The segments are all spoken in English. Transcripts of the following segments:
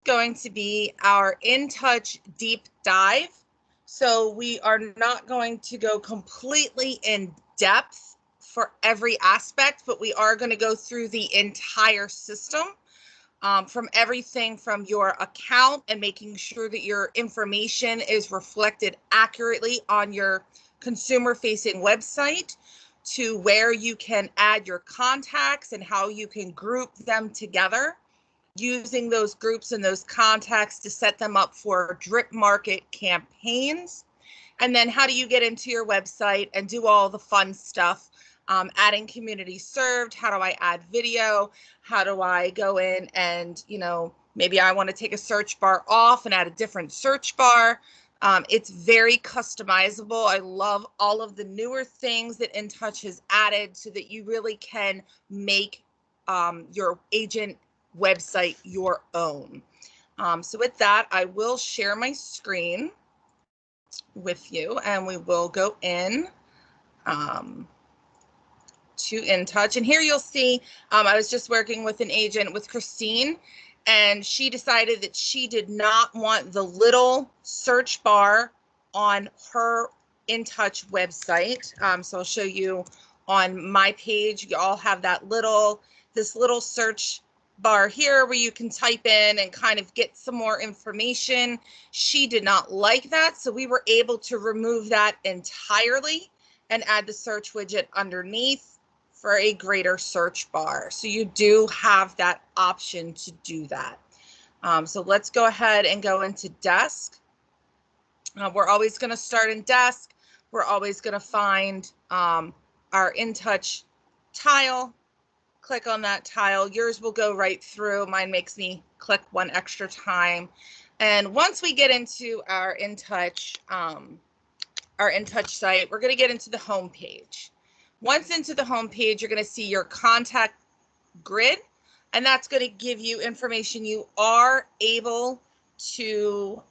going to be our InTouch deep dive. So we are not going to go completely in depth for every aspect, but we are going to go through the entire system, from everything from your account and making sure that your information is reflected accurately on your consumer-facing website, to where you can add your contacts and how you can group them together, using those groups and those contacts to set them up for drip market campaigns. And then how do you get into your website and do all the fun stuff, adding community served, how do I add video, how do I go in and, maybe I want to take a search bar off and add a different search bar. It's very customizable. I love all of the newer things that InTouch has added so that you really can make your agent website your own. So with that, I will share my screen with you and we will go in to InTouch. And here you'll see, I was just working with an agent, with Christine, and she decided that she did not want the little search bar on her InTouch website. So I'll show you on my page, you all have this little search bar here where you can type in and kind of get some more information. She did not like that, so we were able to remove that entirely and add the search widget underneath for a greater search bar. So you do have that option to do that. So let's go ahead and go into desk. We're always going to start in desk. We're always going to find our InTouch tile. Click on that tile. Yours will go right through. Mine makes me click one extra time. And once we get into our InTouch site, we're going to get into the home page. Once into the home page, you're going to see your contact grid, and that's going to give you information. You are able to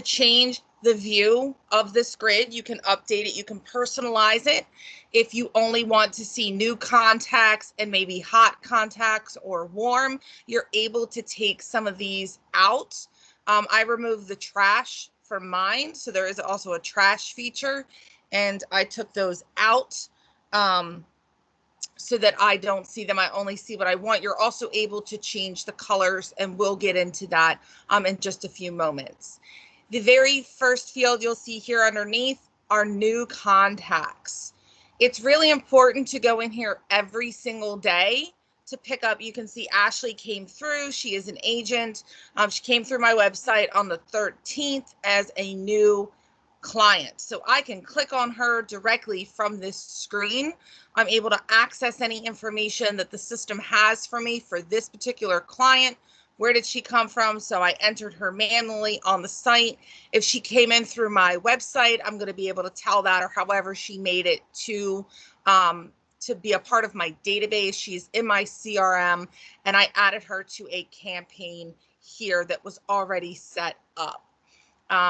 change the view of this grid. You can update it. You can personalize it. If you only want to see new contacts and maybe hot contacts or warm, you're able to take some of these out. I removed the trash from mine, so there is also a trash feature, and I took those out so that I don't see them. I only see what I want. You're also able to change the colors, and we'll get into that in just a few moments. The very first field you'll see here underneath are new contacts. It's really important to go in here every single day to pick up. You can see Ashley came through. She is an agent. She came through my website on the 13th as a new client. So I can click on her directly from this screen. I'm able to access any information that the system has for me for this particular client. Where did she come from? So I entered her manually on the site. If she came in through my website, I'm going to be able to tell that, or however she made it to be a part of my database. She's in my CRM, and I added her to a campaign here that was already set up.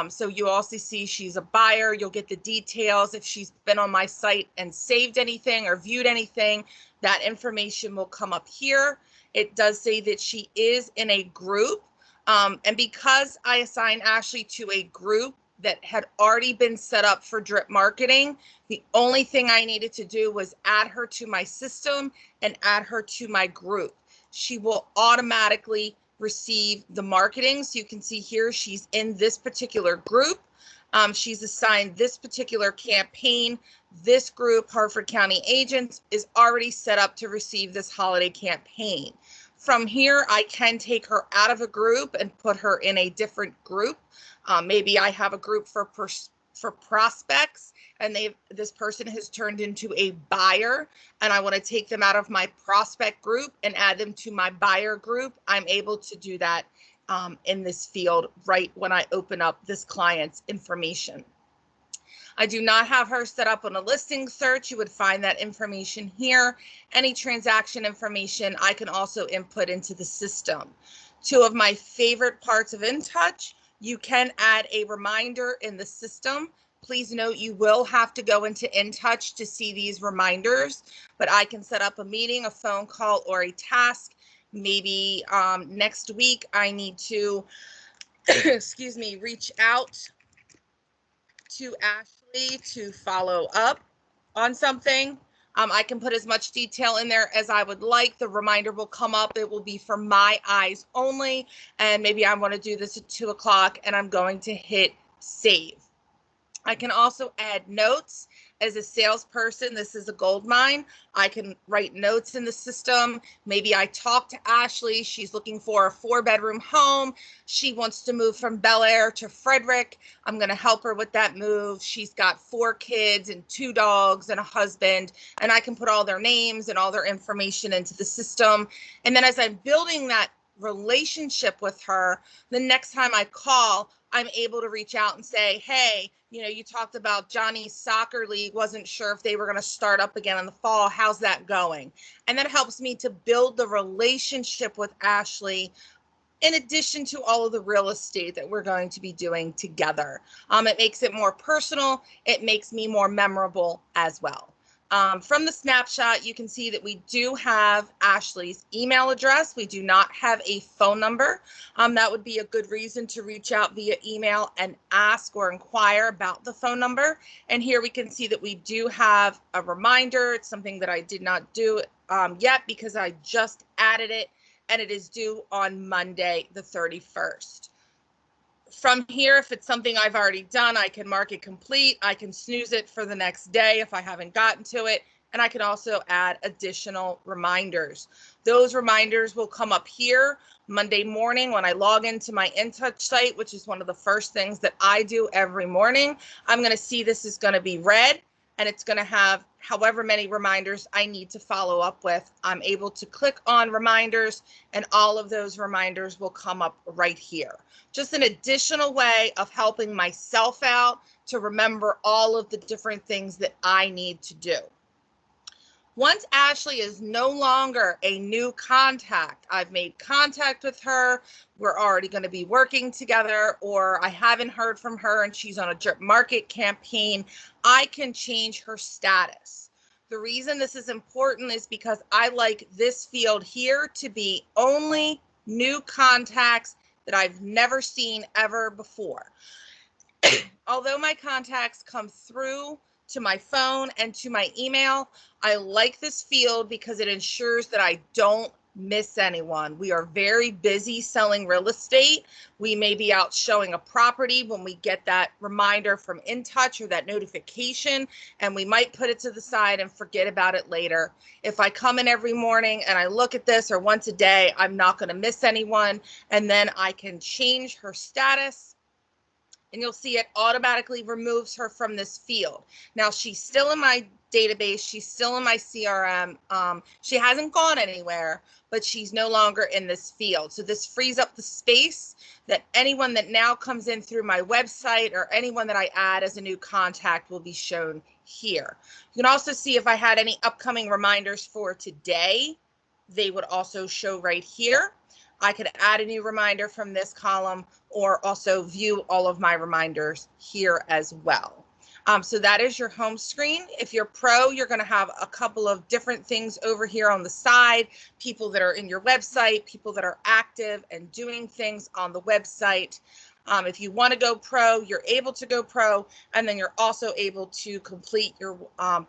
So you also see she's a buyer. You'll get the details. If she's been on my site and saved anything or viewed anything, that information will come up here. It does say that she is in a group. And because I assigned Ashley to a group that had already been set up for drip marketing, the only thing I needed to do was add her to my system and add her to my group. She will automatically receive the marketing. So you can see here, she's in this particular group. She's assigned this particular campaign. This group, Harford County Agents, is already set up to receive this holiday campaign. From here, I can take her out of a group and put her in a different group. Maybe I have a group for prospects, and this person has turned into a buyer, and I want to take them out of my prospect group and add them to my buyer group. I'm able to do that in this field right when I open up this client's information. I do not have her set up on a listing search. You would find that information here. Any transaction information I can also input into the system. Two of my favorite parts of InTouch: you can add a reminder in the system. Please note, you will have to go into InTouch to see these reminders, but I can set up a meeting, a phone call, or a task Maybe next week I need to, excuse me, reach out to Ashley to follow up on something. I can put as much detail in there as I would like. The reminder will come up. It will be for my eyes only. And maybe I want to do this at 2 o'clock and I'm going to hit save. I can also add notes. As a salesperson, this is a gold mine. I can write notes in the system. Maybe I talk to Ashley. She's looking for a 4-bedroom home. She wants to move from Bel Air to Frederick. I'm going to help her with that move. She's got 4 kids and 2 dogs and a husband, and I can put all their names and all their information into the system. And then as I'm building that relationship with her, the next time I call, I'm able to reach out and say, hey, you talked about Johnny's soccer league, wasn't sure if they were going to start up again in the fall. How's that going? And that helps me to build the relationship with Ashley in addition to all of the real estate that we're going to be doing together. It makes it more personal. It makes me more memorable as well. From the snapshot, you can see that we do have Ashley's email address. We do not have a phone number. That would be a good reason to reach out via email and ask or inquire about the phone number. And here we can see that we do have a reminder. It's something that I did not do yet because I just added it, and it is due on Monday, the 31st. From here, if it's something I've already done, I can mark it complete. I can snooze it for the next day if I haven't gotten to it. And I can also add additional reminders. Those reminders will come up here Monday morning when I log into my InTouch site, which is one of the first things that I do every morning. I'm going to see this is going to be red, and it's going to have however many reminders I need to follow up with. I'm able to click on reminders, and all of those reminders will come up right here. Just an additional way of helping myself out to remember all of the different things that I need to do. Once Ashley is no longer a new contact, I've made contact with her, we're already going to be working together, or I haven't heard from her and she's on a drip market campaign, I can change her status. The reason this is important is because I like this field here to be only new contacts that I've never seen ever before. Although my contacts come through to my phone and to my email, I like this field because it ensures that I don't miss anyone. We are very busy selling real estate. We may be out showing a property when we get that reminder from InTouch or that notification, and we might put it to the side and forget about it later. If I come in every morning and I look at this, or once a day, I'm not going to miss anyone, and then I can change her status. And you'll see it automatically removes her from this field. Now, she's still in my database. She's still in my CRM. She hasn't gone anywhere, but she's no longer in this field. So this frees up the space that anyone that now comes in through my website or anyone that I add as a new contact will be shown here. You can also see if I had any upcoming reminders for today, they would also show right here. I could add a new reminder from this column or also view all of my reminders here as well. So that is your home screen. If you're pro, you're going to have a couple of different things over here on the side, people that are in your website, people that are active and doing things on the website. If you want to go pro, you're able to go pro, and then you're also able to complete your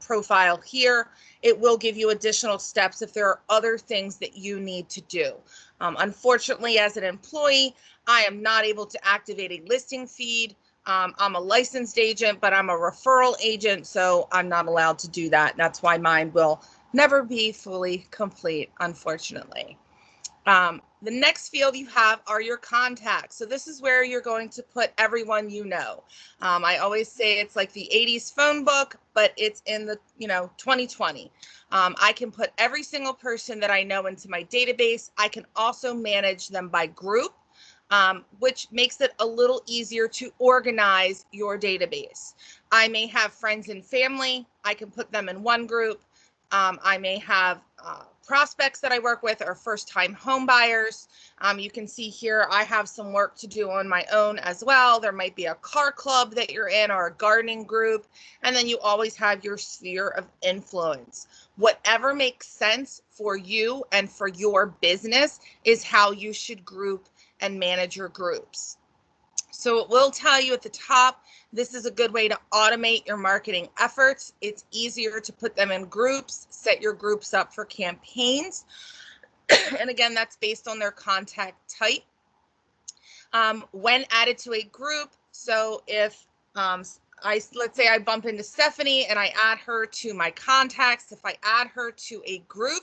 profile here. It will give you additional steps if there are other things that you need to do. Unfortunately, as an employee, I am not able to activate a listing feed. I'm a licensed agent, but I'm a referral agent, so I'm not allowed to do that. That's why mine will never be fully complete, unfortunately. The next field you have are your contacts. So this is where you're going to put everyone you know. I always say it's like the 80s phone book, but it's in the 2020. I can put every single person that I know into my database. I can also manage them by group, which makes it a little easier to organize your database. I may have friends and family. I can put them in one group. I may have prospects that I work with are first-time home buyers. You can see here I have some work to do on my own as well. There might be a car club that you're in or a gardening group, and then you always have your sphere of influence. Whatever makes sense for you and for your business is how you should group and manage your groups. So it will tell you at the top, this is a good way to automate your marketing efforts. It's easier to put them in groups, set your groups up for campaigns. And again, that's based on their contact type. When added to a group, so if let's say I bump into Stephanie and I add her to my contacts, if I add her to a group,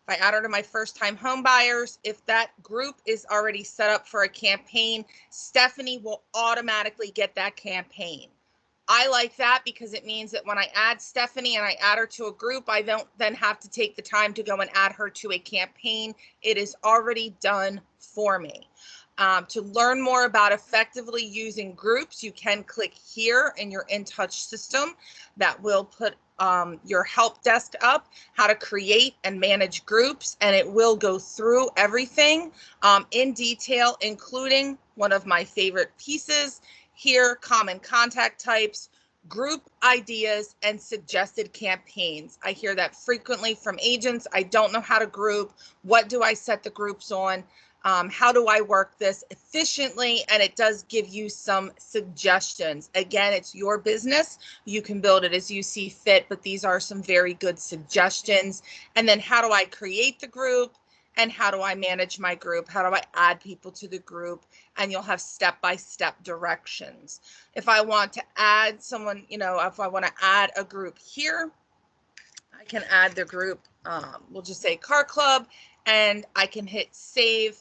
if I add her to my first-time home buyers, if that group is already set up for a campaign, Stephanie will automatically get that campaign. I like that because it means that when I add Stephanie and I add her to a group, I don't then have to take the time to go and add her to a campaign. It is already done for me. To learn more about effectively using groups, you can click here in your InTouch system. That will put your help desk up, how to create and manage groups, and it will go through everything in detail, including one of my favorite pieces here, common contact types, group ideas, and suggested campaigns. I hear that frequently from agents. I don't know how to group. What do I set the groups on? How do I work this efficiently? And it does give you some suggestions. Again, it's your business. You can build it as you see fit, but these are some very good suggestions. And then how do I create the group? And how do I manage my group? How do I add people to the group? And you'll have step-by-step directions. If I want to add someone, if I want to add a group here, I can add the group, we'll just say car club, and I can hit save.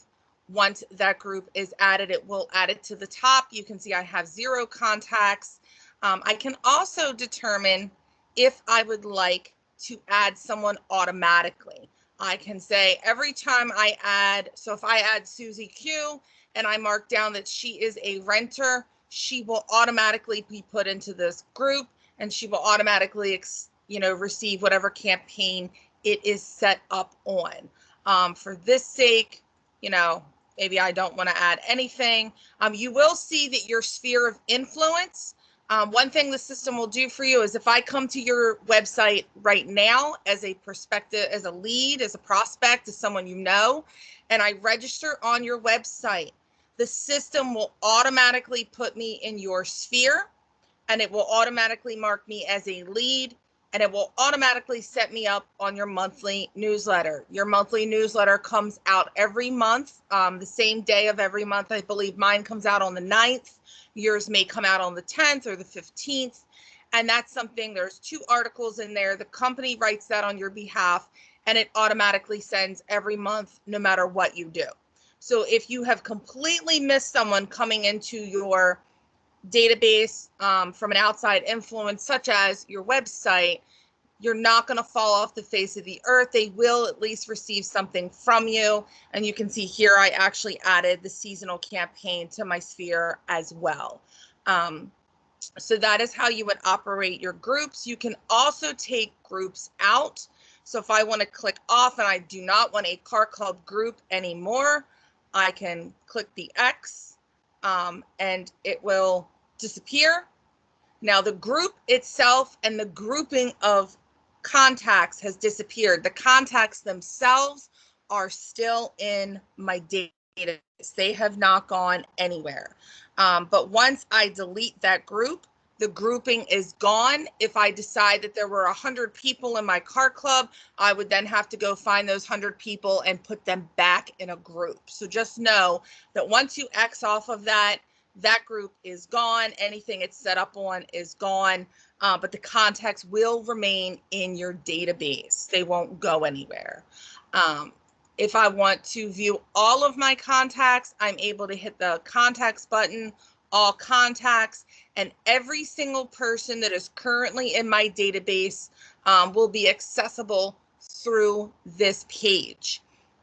Once that group is added, it will add it to the top. You can see I have 0 contacts. I can also determine if I would like to add someone automatically. I can say every time I add, so if I add Susie Q and I mark down that she is a renter, she will automatically be put into this group and she will automatically, receive whatever campaign it is set up on. For this sake, maybe I don't want to add anything. You will see that your sphere of influence, one thing the system will do for you is if I come to your website right now as a prospective, as a lead, as a prospect, as someone you know, and I register on your website, the system will automatically put me in your sphere and it will automatically mark me as a lead. And it will automatically set me up on your monthly newsletter. Your monthly newsletter comes out every month, the same day of every month. I believe mine comes out on the 9th. Yours may come out on the 10th or the 15th. And that's something, there's 2 articles in there. The company writes that on your behalf, and it automatically sends every month, no matter what you do. So if you have completely missed someone coming into your database from an outside influence, such as your website, you're not going to fall off the face of the earth. They will at least receive something from you. And you can see here, I actually added the seasonal campaign to my sphere as well. So that is how you would operate your groups. You can also take groups out. So if I want to click off and I do not want a car club group anymore, I can click the X. And it will disappear. Now the group itself and the grouping of contacts has disappeared. The contacts themselves are still in my database. They have not gone anywhere. But once I delete that group, the grouping is gone. If I decide that there were 100 people in my car club, I would then have to go find those 100 people and put them back in a group. So just know that once you X off of that, that group is gone. Anything it's set up on is gone, but the contacts will remain in your database. They won't go anywhere. If I want to view all of my contacts, I'm able to hit the contacts button, all contacts, and every single person that is currently in my database will be accessible through this page.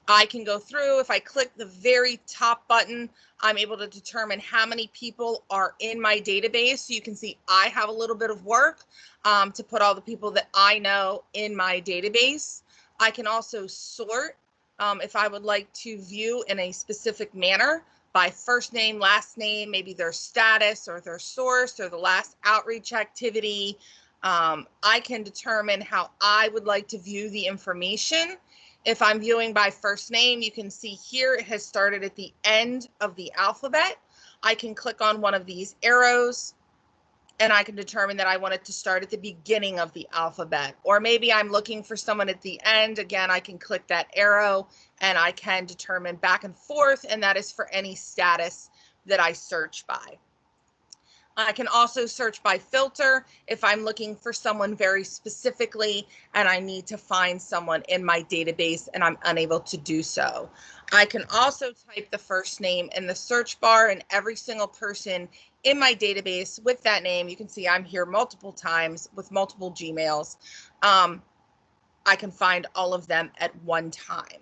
I can go through, if I click the very top button, I'm able to determine how many people are in my database. So you can see I have a little bit of work to put all the people that I know in my database. I can also sort if I would like to view in a specific manner by first name, last name, maybe their status or their source or the last outreach activity. I can determine how I would like to view the information. If I'm viewing by first name, you can see here it has started at the end of the alphabet. I can click on one of these arrows and I can determine that I want it to start at the beginning of the alphabet. Or maybe I'm looking for someone at the end. Again, I can click that arrow and I can determine back and forth, and that is for any status that I search by. I can also search by filter if I'm looking for someone very specifically and I need to find someone in my database and I'm unable to do so. I can also type the first name in the search bar, and every single person in my database with that name, you can see I'm here multiple times with multiple Gmails. I can find all of them at one time.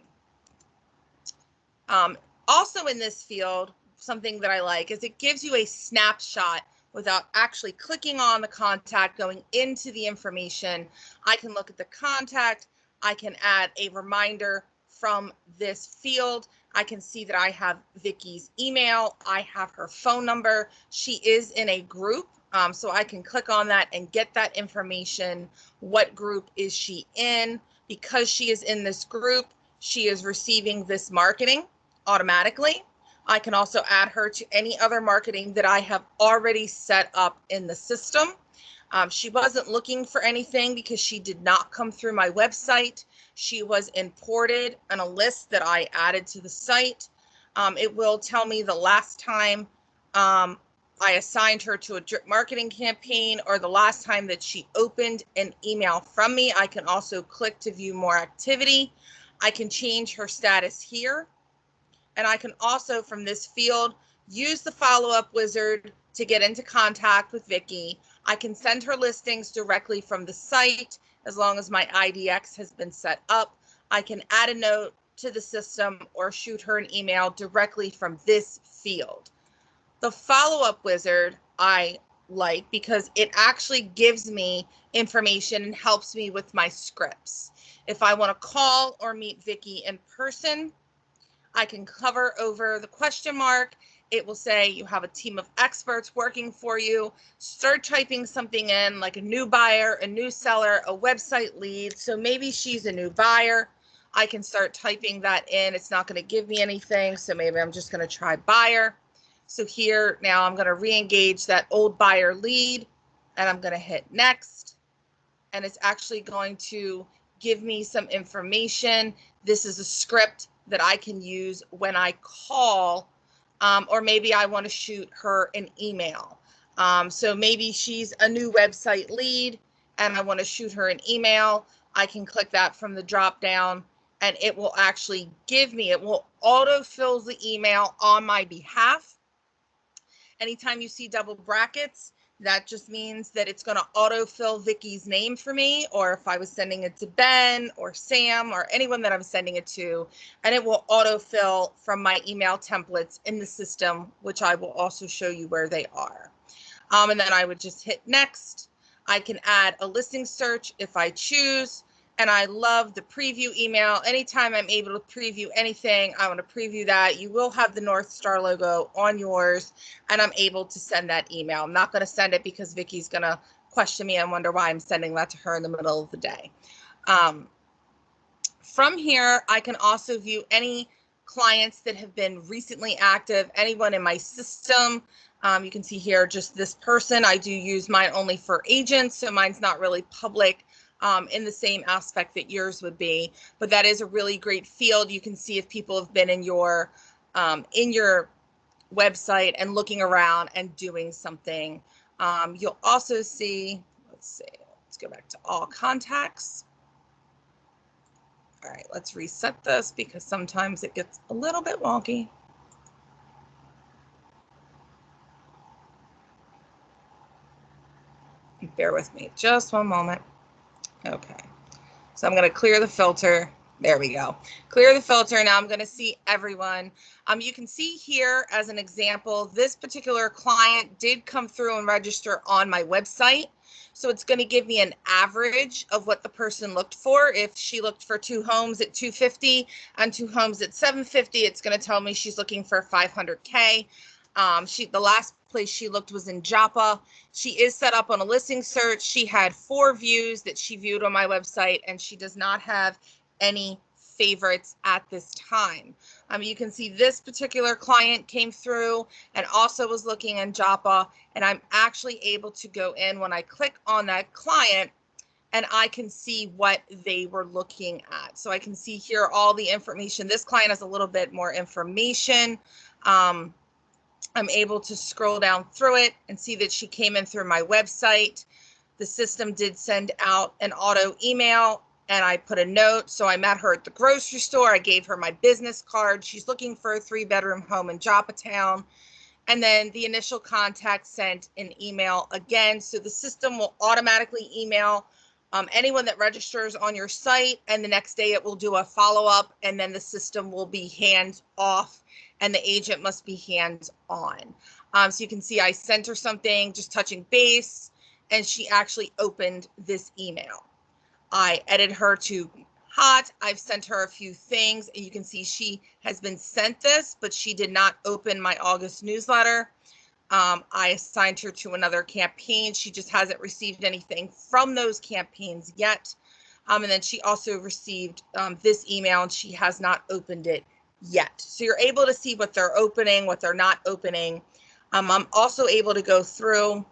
Also in this field, something that I like is it gives you a snapshot without actually clicking on the contact, going into the information. I can look at the contact. I can add a reminder from this field. I can see that I have Vicky's email. I have her phone number. She is in a group, so I can click on that and get that information. What group is she in? Because she is in this group, she is receiving this marketing automatically. I can also add her to any other marketing that I have already set up in the system. She wasn't looking for anything because she did not come through my website. She was imported on a list that I added to the site. It will tell me the last time I assigned her to a drip marketing campaign or the last time that she opened an email from me. I can also click to view more activity. I can change her status here. And I can also, from this field, use the follow-up wizard to get into contact with Vicky. I can send her listings directly from the site as long as my IDX has been set up. I can add a note to the system or shoot her an email directly from this field. The follow-up wizard I like because it actually gives me information and helps me with my scripts. If I want to call or meet Vicky in person, I can hover over the question mark. It will say you have a team of experts working for you. Start typing something in like a new buyer, a new seller, a website lead. So maybe she's a new buyer. I can start typing that in. It's not going to give me anything. So maybe I'm just going to try buyer. So here now I'm going to re-engage that old buyer lead and I'm going to hit next. And it's actually going to give me some information. This is a script that I can use when I call, or maybe I want to shoot her an email. So maybe she's a new website lead and I want to shoot her an email. I can click that from the drop down and it will actually give me, it will autofill the email on my behalf. Anytime you see double brackets, that just means that it's going to autofill Vicky's name for me, or if I was sending it to Ben or Sam or anyone that I'm sending it to, and it will autofill from my email templates in the system, which I will also show you where they are. And then I would just hit next. I can add a listing search if I choose. And I love the preview email. Anytime I'm able to preview anything, I want to preview that. You will have the North Star logo on yours, and I'm able to send that email. I'm not going to send it because Vicky's going to question me and wonder why I'm sending that to her in the middle of the day. From here, I can also view any clients that have been recently active, anyone in my system. You can see here just this person. I do use mine only for agents, so mine's not really public. In the same aspect that yours would be, but that is a really great field. You can see if people have been in your website and looking around and doing something. You'll also see, let's go back to all contacts. All right, let's reset this because sometimes it gets a little bit wonky. Bear with me just one moment. Okay, so I'm going to clear the filter, There we go. Clear the filter. Now I'm going to see everyone. You can see here as an example, this particular client did come through and register on my website. So it's going to give me an average of what the person looked for. If she looked for 2 homes at 250 and 2 homes at 750, it's going to tell me she's looking for 500K. The last place she looked was in Joppa. She is set up on a listing search. She had 4 views that she viewed on my website, and she does not have any favorites at this time. You can see this particular client came through and also was looking in Joppa, and I'm actually able to go in when I click on that client and I can see what they were looking at. So I can see here all the information. This client has a little bit more information. I'm able to scroll down through it and see that she came in through my website. The system did send out an auto email, and I put a note. So I met her at the grocery store. I gave her my business card. She's looking for a 3-bedroom home in Joppatown. And then the initial contact sent an email again. So the system will automatically email anyone that registers on your site, and the next day it will do a follow-up, and then the system will be hands off and the agent must be hands on. So you can see I sent her something, just touching base, and she actually opened this email. I edited her to hot. I've sent her a few things, and you can see she has been sent this, but she did not open my August newsletter. I assigned her to another campaign. She just hasn't received anything from those campaigns yet. And then she also received this email, and she has not opened it yet. So you're able to see what they're opening, what they're not opening. I'm also able to go through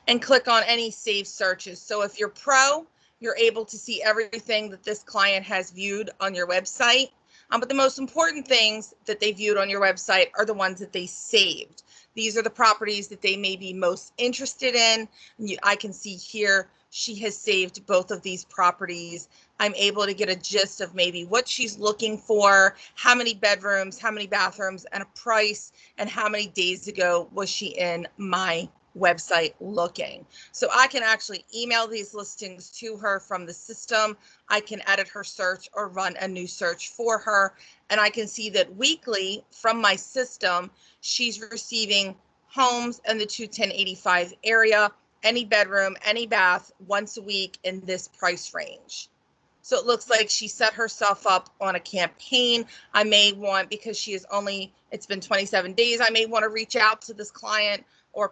and click on any saved searches. So if you're pro, you're able to see everything that this client has viewed on your website. But the most important things that they viewed on your website are the ones that they saved. These are the properties that they may be most interested in. I can see here she has saved both of these properties. I'm able to get a gist of maybe what she's looking for, how many bedrooms, how many bathrooms, and a price, and how many days ago was she in my website looking. So I can actually email these listings to her from the system. I can edit her search or run a new search for her. And I can see that weekly from my system, she's receiving homes in the 21085 area, any bedroom, any bath, once a week in this price range. So it looks like she set herself up on a campaign. I may want, because she is only, it's been 27 days, I may want to reach out to this client or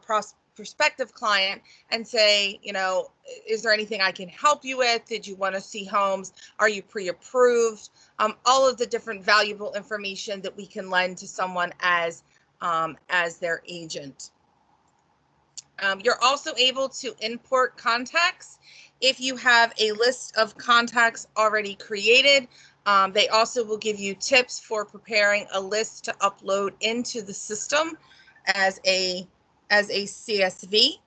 prospective client and say, you know, is there anything I can help you with? Did you want to see homes? Are you pre-approved? All of the different valuable information that we can lend to someone as their agent. You're also able to import contacts if you have a list of contacts already created. They also will give you tips for preparing a list to upload into the system as a CSV.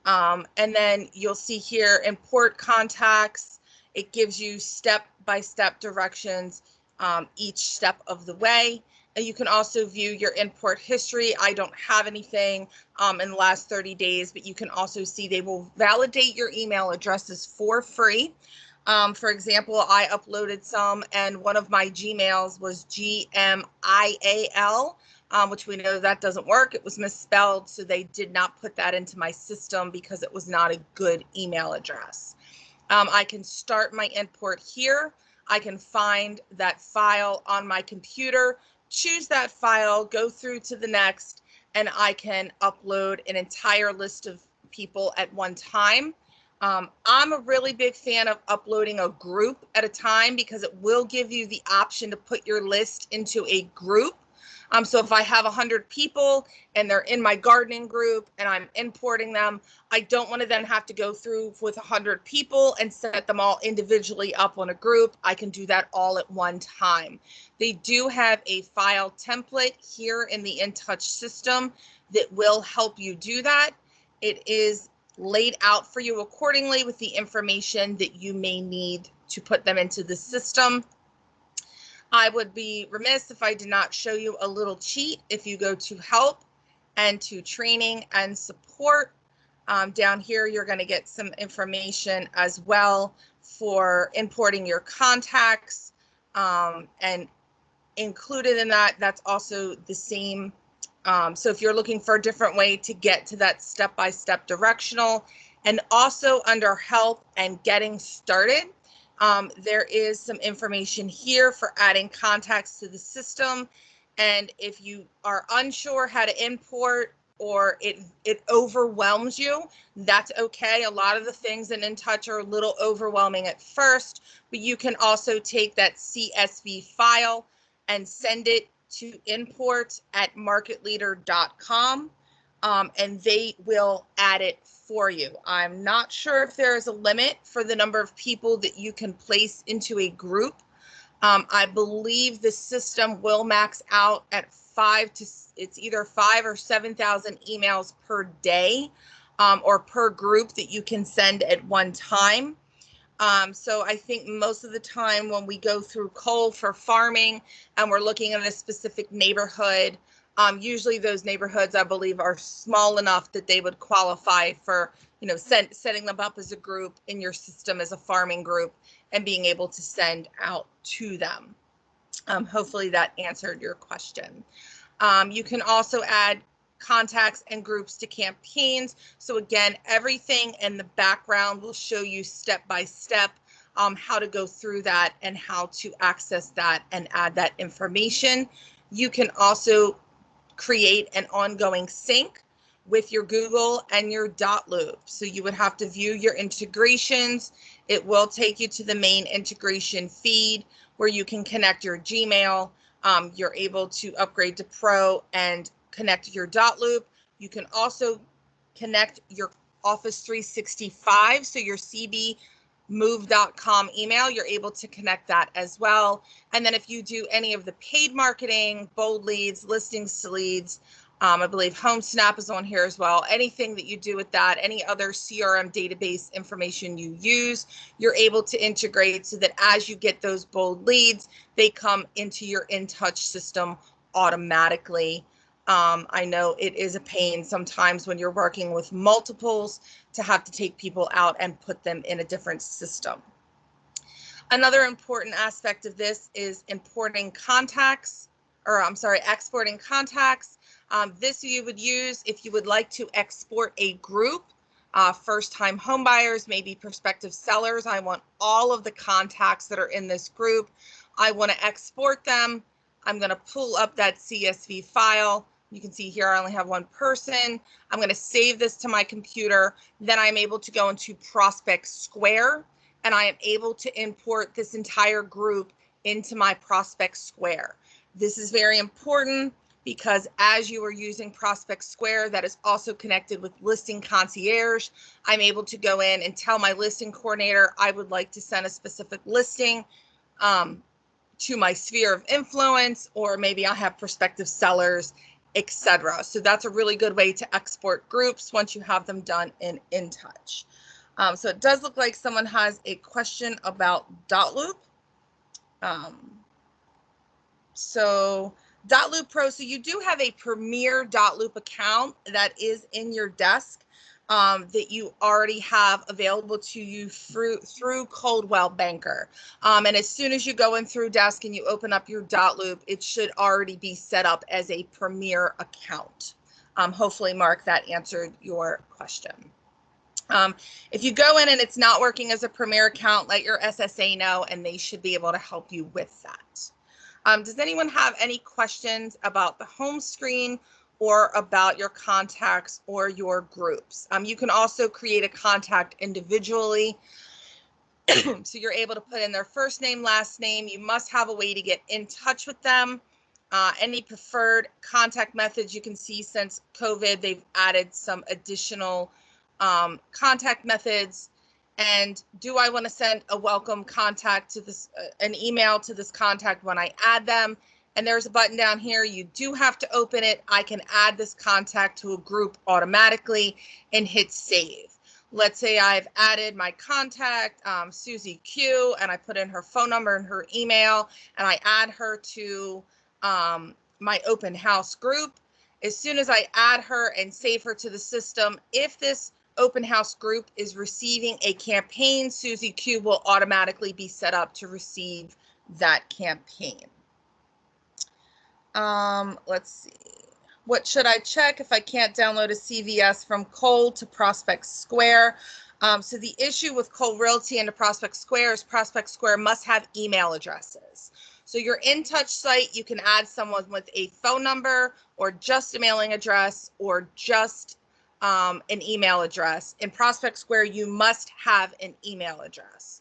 And then you'll see here, import contacts. It gives you step-by-step directions each step of the way. And you can also view your import history. I don't have anything in the last 30 days, but you can also see they will validate your email addresses for free. For example, I uploaded some, and one of my Gmails was GMIAL, which we know that doesn't work. It was misspelled, so they did not put that into my system because it was not a good email address. I can start my import here. I can find that file on my computer, choose that file, go through to the next, and I can upload an entire list of people at one time. I'm a really big fan of uploading a group at a time because it will give you the option to put your list into a group. So if I have 100 people and they're in my gardening group and I'm importing them, I don't want to then have to go through with 100 people and set them all individually up on a group. I can do that all at one time. They do have a file template here in the InTouch system that will help you do that. It is laid out for you accordingly with the information that you may need to put them into the system. I would be remiss if I did not show you a little cheat. If you go to help and to training and support, down here, you're going to get some information as well for importing your contacts. And included in that, that's also the same. So if you're looking for a different way to get to that step-by-step directional, and also under help and getting started, there is some information here for adding contacts to the system. And if you are unsure how to import, or it overwhelms you, that's okay. A lot of the things in InTouch are a little overwhelming at first, but you can also take that CSV file and send it to import@marketleader.com, and they will add it for you. I'm not sure if there is a limit for the number of people that you can place into a group. I believe the system will max out at it's either 5,000 or 7,000 emails per day, or per group that you can send at one time. So I think most of the time when we go through coal for farming and we're looking at a specific neighborhood, usually those neighborhoods, I believe, are small enough that they would qualify for, setting them up as a group in your system as a farming group and being able to send out to them. Hopefully that answered your question. You can also add contacts and groups to campaigns. So again, everything in the background will show you step by step how to go through that and how to access that and add that information. You can also create an ongoing sync with your Google and your Dotloop. So you would have to view your integrations. It will take you to the main integration feed where you can connect your Gmail. You're able to upgrade to Pro and connect your Dotloop. You can also connect your Office 365, so your cbmove.com email, you're able to connect that as well. And then if you do any of the paid marketing, bold leads, listings to leads, I believe HomeSnap is on here as well. Anything that you do with that, any other CRM database information you use, you're able to integrate so that as you get those bold leads, they come into your InTouch system automatically. I know it is a pain sometimes when you're working with multiples to have to take people out and put them in a different system. Another important aspect of this is exporting contacts. This you would use if you would like to export a group, first-time homebuyers, maybe prospective sellers. I want all of the contacts that are in this group. I want to export them. I'm going to pull up that CSV file. You can see here I only have one person. I'm going to save this to my computer. Then I'm able to go into Prospect Square, and I am able to import this entire group into my Prospect Square. This is very important because as you are using Prospect Square, that is also connected with Listing Concierge. I'm able to go in and tell my listing coordinator I would like to send a specific listing to my sphere of influence, or maybe I have prospective sellers, etc. So that's a really good way to export groups once you have them done in InTouch. So it does look like someone has a question about Dotloop. So Dotloop Pro, so you do have a Premier Dotloop account that is in your desk that you already have available to you through Coldwell Banker. And as soon as you go in through desk and you open up your Dotloop, it should already be set up as a Premier account. Hopefully, Mark, that answered your question. If you go in and it's not working as a Premier account, let your SSA know and they should be able to help you with that. Does anyone have any questions about the home screen or about your contacts or your groups? You can also create a contact individually. So you're able to put in their first name, last name. You must have a way to get in touch with them. Any preferred contact methods, you can see since COVID, they've added some additional contact methods. And do I want to send a welcome contact to this, an email to this contact when I add them? And there's a button down here. You do have to open it. I can add this contact to a group automatically and hit save. Let's say I've added my contact, Susie Q, and I put in her phone number and her email, and I add her to my open house group. As soon as I add her and save her to the system, if this open house group is receiving a campaign, Susie Q will automatically be set up to receive that campaign. Let's see. What should I check if I can't download a CVS from Cole to Prospect Square? So the issue with Cole Realty and to Prospect Square is Prospect Square must have email addresses. So your InTouch site, you can add someone with a phone number or just a mailing address or just an email address. In Prospect Square, you must have an email address.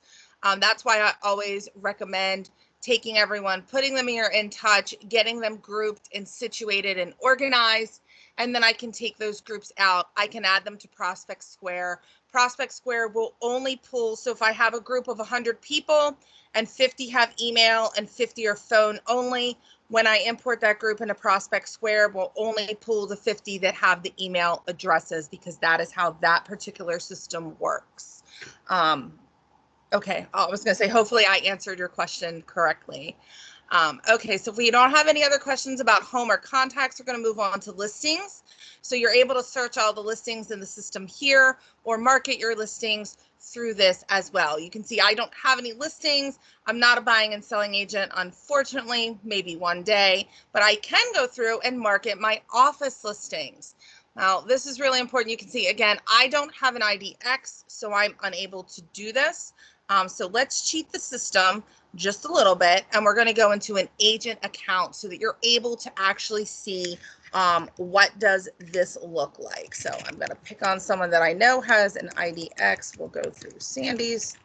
That's why I always recommend taking everyone, putting them in your InTouch, getting them grouped and situated and organized, and then I can take those groups out. I can add them to Prospect Square. Prospect Square will only pull, so if I have a group of 100 people and 50 have email and 50 are phone only, when I import that group into Prospect Square, we'll only pull the 50 that have the email addresses because that is how that particular system works. Okay, I was going to say, hopefully I answered your question correctly. Okay, so if we don't have any other questions about home or contacts, we're going to move on to listings. So you're able to search all the listings in the system here or market your listings through this as well. You can see I don't have any listings. I'm not a buying and selling agent, unfortunately, maybe one day, but I can go through and market my office listings. Now, this is really important. You can see, again, I don't have an IDX, so I'm unable to do this. So let's cheat the system just a little bit, and we're going to go into an agent account so that you're able to actually see what does this look like. So I'm going to pick on someone that I know has an IDX. We'll go through Sandy's.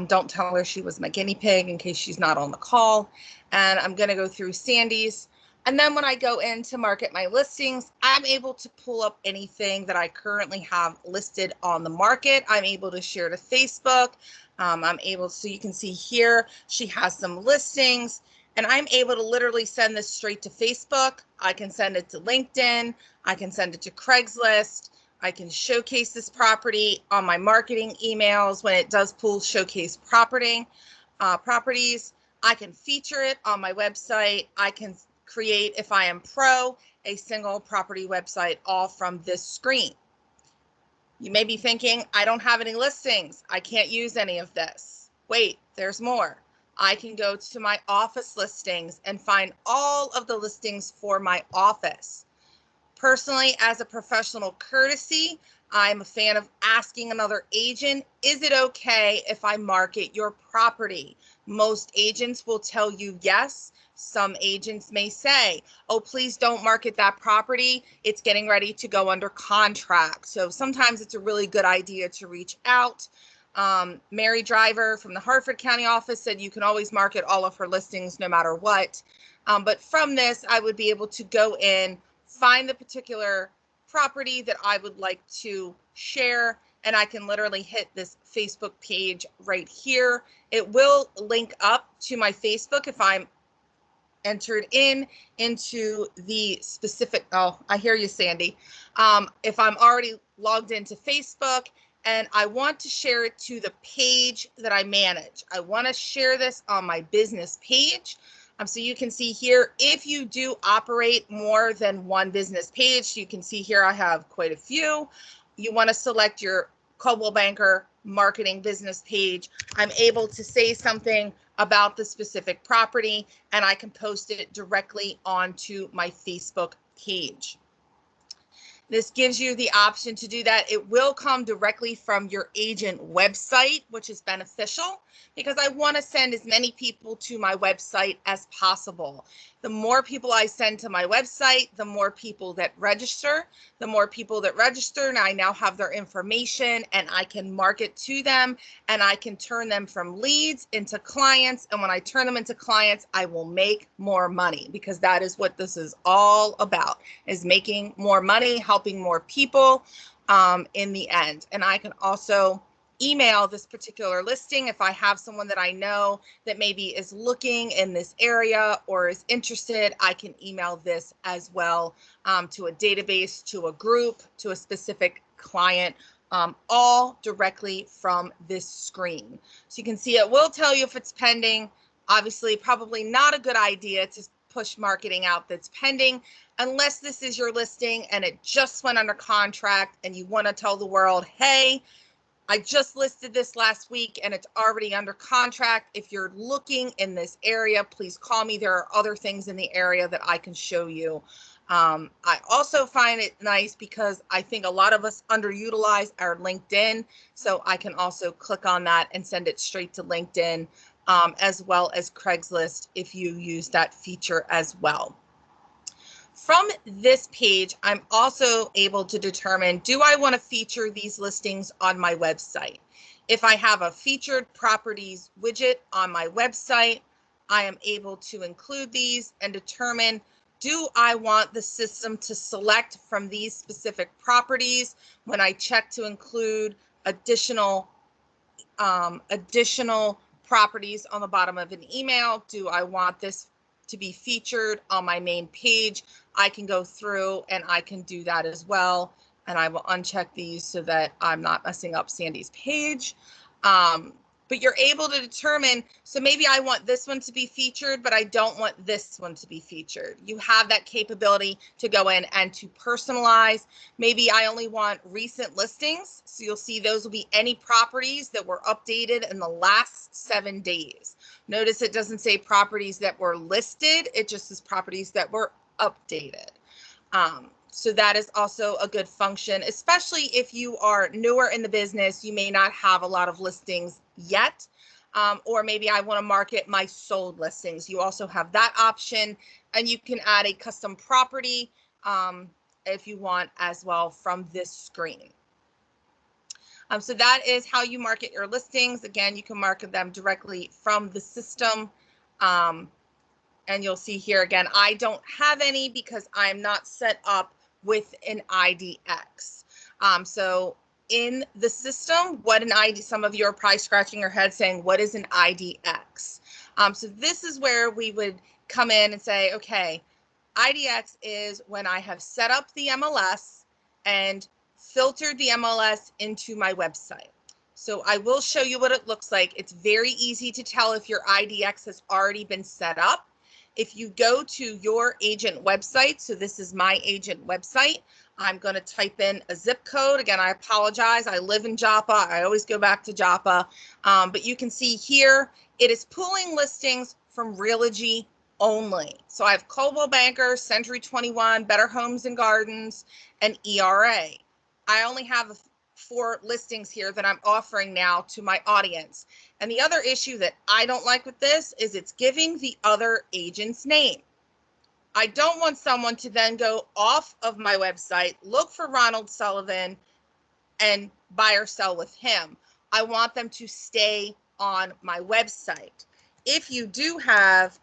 Don't tell her she was my guinea pig in case she's not on the call. And I'm going to go through Sandy's. And then when I go in to market my listings, I'm able to pull up anything that I currently have listed on the market. I'm able to share to Facebook. I'm able, so you can see here, she has some listings, and I'm able to literally send this straight to Facebook. I can send it to LinkedIn. I can send it to Craigslist. I can showcase this property on my marketing emails when it does pull showcase properties. I can feature it on my website. I can create, if I am pro, a single property website all from this screen. You may be thinking, I don't have any listings. I can't use any of this. Wait, there's more. I can go to my office listings and find all of the listings for my office. Personally, as a professional courtesy, I'm a fan of asking another agent, is it okay if I market your property? Most agents will tell you yes. Some agents may say, oh, please don't market that property. It's getting ready to go under contract. So sometimes it's a really good idea to reach out. Mary Driver from the Hartford County office said you can always market all of her listings no matter what. But from this, I would be able to go in, find the particular property that I would like to share, and I can literally hit this Facebook page right here. It will link up to my Facebook if I'm entered into the specific, oh, I hear you, Sandy. If I'm already logged into Facebook and I want to share it to the page that I manage, I want to share this on my business page. So you can see here, if you do operate more than one business page, you can see here I have quite a few. You want to select your Coldwell Banker marketing business page. I'm able to say something about the specific property, and I can post it directly onto my Facebook page. This gives you the option to do that. It will come directly from your agent website, which is beneficial because I want to send as many people to my website as possible. The more people I send to my website, the more people that register. The more people that register, and I now have their information and I can market to them and I can turn them from leads into clients. And when I turn them into clients, I will make more money because that is what this is all about, is making more money, helping more people in the end. And I can also email this particular listing if I have someone that I know that maybe is looking in this area or is interested. I can email this as well to a database, to a group, to a specific client, all directly from this screen. So you can see it will tell you if it's pending. Obviously, probably not a good idea to push marketing out that's pending unless this is your listing and it just went under contract and you want to tell the world, hey, I just listed this last week and it's already under contract. If you're looking in this area, please call me. There are other things in the area that I can show you. I also find it nice because I think a lot of us underutilize our LinkedIn. So I can also click on that and send it straight to LinkedIn, as well as Craigslist if you use that feature as well. From this page, I'm also able to determine, do I want to feature these listings on my website? If I have a featured properties widget on my website, I am able to include these and determine, do I want the system to select from these specific properties when I check to include additional properties on the bottom of an email? Do I want this to be featured on my main page? I can go through and I can do that as well. And I will uncheck these so that I'm not messing up Sandy's page. But you're able to determine, so maybe I want this one to be featured, but I don't want this one to be featured. You have that capability to go in and to personalize. Maybe I only want recent listings. So you'll see those will be any properties that were updated in the last 7 days. Notice it doesn't say properties that were listed. It just says properties that were updated. So that is also a good function, especially if you are newer in the business. You may not have a lot of listings yet, or maybe I want to market my sold listings. You also have that option, and you can add a custom property if you want as well from this screen. So that is how you market your listings. Again, you can market them directly from the system. And you'll see here again, I don't have any because I'm not set up with an IDX. So in the system, what an ID, some of you are probably scratching your head saying, what is an IDX? So this is where we would come in and say, okay, IDX is when I have set up the MLS and filtered the MLS into my website. So I will show you what it looks like. It's very easy to tell if your IDX has already been set up. If you go to your agent website, so this is my agent website, I'm going to type in a zip code. Again, I apologize. I live in Joppa. I always go back to Joppa. But you can see here, it is pulling listings from Realogy only. So I have Coldwell Banker, Century 21, Better Homes and Gardens, and ERA. I only have 4 listings here that I'm offering now to my audience. And the other issue that I don't like with this is it's giving the other agent's name. I don't want someone to then go off of my website, look for Ronald Sullivan, and buy or sell with him. I want them to stay on my website. If you do have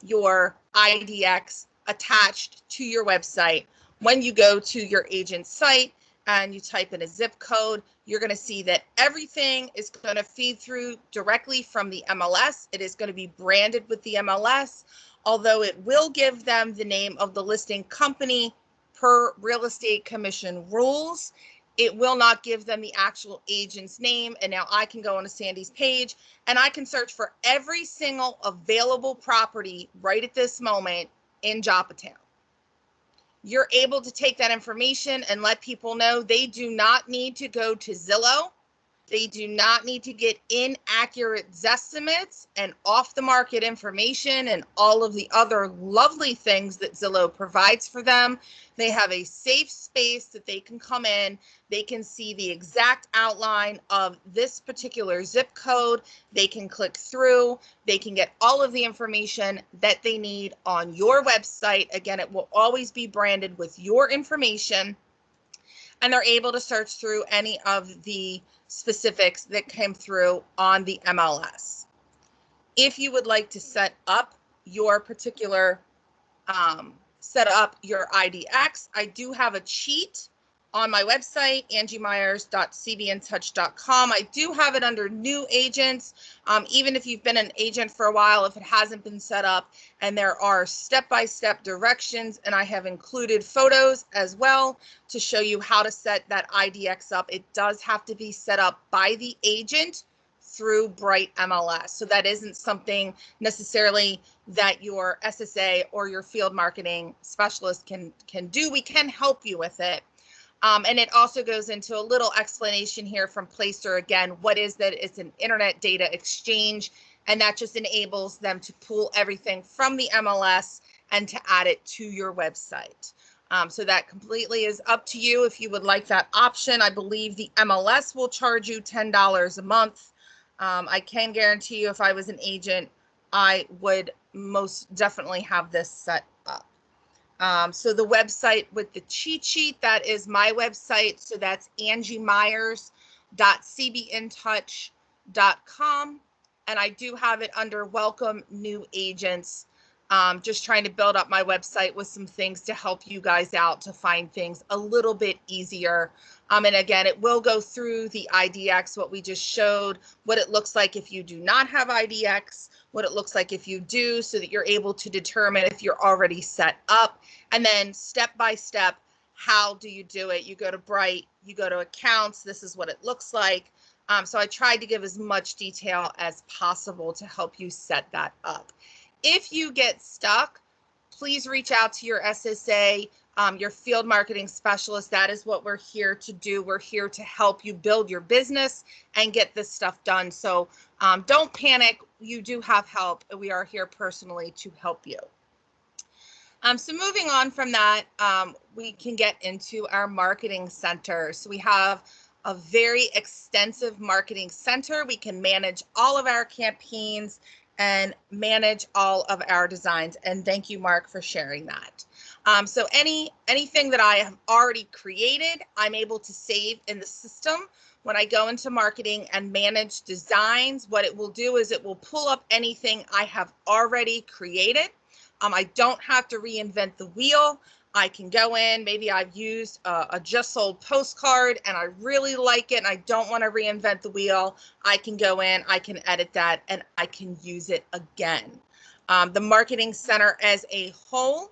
your IDX attached to your website, when you go to your agent's site and you type in a zip code, you're going to see that everything is going to feed through directly from the MLS. It is going to be branded with the MLS, although it will give them the name of the listing company per real estate commission rules. It will not give them the actual agent's name. And now I can go onto Sandy's page and I can search for every single available property right at this moment in Joppatown. You're able to take that information and let people know they do not need to go to Zillow. They do not need to get inaccurate Zestimates and off the market information and all of the other lovely things that Zillow provides for them. They have a safe space that they can come in. They can see the exact outline of this particular zip code. They can click through. They can get all of the information that they need on your website. Again, it will always be branded with your information. And they're able to search through any of the specifics that came through on the MLS. If you would like to set up your particular, set up your IDX, I do have a cheat on my website, angiemyers.cbintouch.com. I do have it under new agents. Even if you've been an agent for a while, if it hasn't been set up, and there are step-by-step directions, and I have included photos as well to show you how to set that IDX up. It does have to be set up by the agent through Bright MLS. So that isn't something necessarily that your SSA or your field marketing specialist can do. We can help you with it. And it also goes into a little explanation here from Placer. Again, what is that? It's an internet data exchange, and that just enables them to pull everything from the MLS and to add it to your website. So that completely is up to you if you would like that option. I believe the MLS will charge you $10 a month. I can guarantee you if I was an agent, I would most definitely have this set up. So the website with the cheat sheet, that is my website. So that's angiemyers.cbintouch.com. And I do have it under Welcome New Agents. Just trying to build up my website with some things to help you guys out to find things a little bit easier. And again, it will go through the IDX, what we just showed, what it looks like if you do not have IDX, what it looks like if you do, so that you're able to determine if you're already set up. And then step by step, how do you do it? You go to Bright, you go to accounts, this is what it looks like. So I tried to give as much detail as possible to help you set that up. If you get stuck, please reach out to your SSA, your field marketing specialist. That is what we're here to do. We're here to help you build your business and get this stuff done. So don't panic. You do have help. We are here personally to help you. So moving on from that, we can get into our marketing center. So we have a very extensive marketing center. We can manage all of our campaigns and manage all of our designs. And thank you, Mark, for sharing that. So anything that I have already created, I'm able to save in the system. When I go into marketing and manage designs, what it will do is it will pull up anything I have already created. I don't have to reinvent the wheel. I can go in, maybe I've used a just sold postcard and I really like it and I don't want to reinvent the wheel. I can go in, I can edit that, and I can use it again. The marketing center as a whole,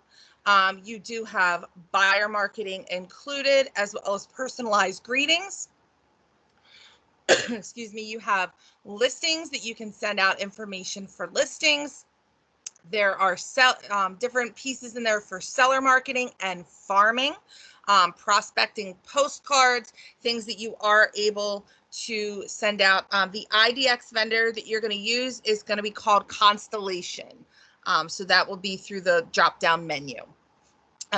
you do have buyer marketing included, as well as personalized greetings. Excuse me, you have listings that you can send out information for listings. There are different pieces in there for seller marketing and farming, prospecting postcards, things that you are able to send out. The IDX vendor that you're going to use is going to be called Constellation. So that will be through the drop-down menu.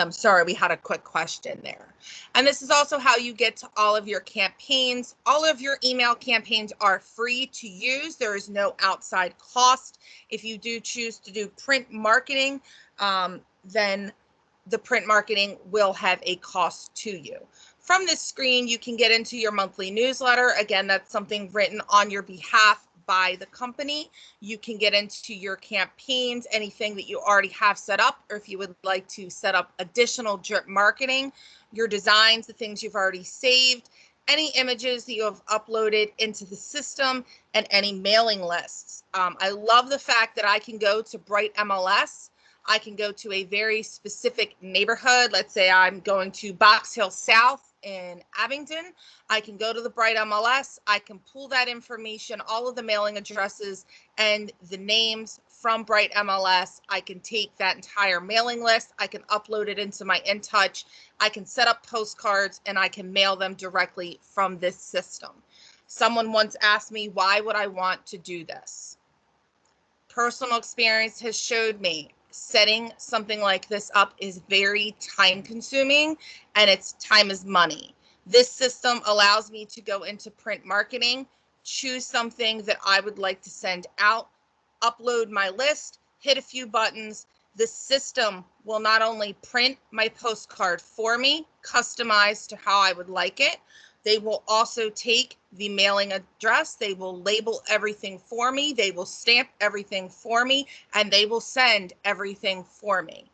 Sorry, we had a quick question there. And this is also how you get to all of your campaigns. All of your email campaigns are free to use. There is no outside cost. If you do choose to do print marketing, then the print marketing will have a cost to you. From this screen, you can get into your monthly newsletter. Again, that's something written on your behalf by the company. You can get into your campaigns, anything that you already have set up, or if you would like to set up additional drip marketing, your designs, the things you've already saved, any images that you have uploaded into the system, and any mailing lists. I love the fact that I can go to Bright MLS. I can go to a very specific neighborhood. Let's say I'm going to Box Hill South in Abingdon. I can go to the Bright MLS. I can pull that information, all of the mailing addresses and the names from Bright MLS. I can take that entire mailing list. I can upload it into my InTouch. I can set up postcards and I can mail them directly from this system. Someone once asked me, why would I want to do this? Personal experience has showed me setting something like this up is very time consuming, and it's time is money. This system allows me to go into print marketing, choose something that I would like to send out, upload my list, hit a few buttons. The system will not only print my postcard for me, customized to how I would like it, they will also take the mailing address, they will label everything for me, they will stamp everything for me, and they will send everything for me.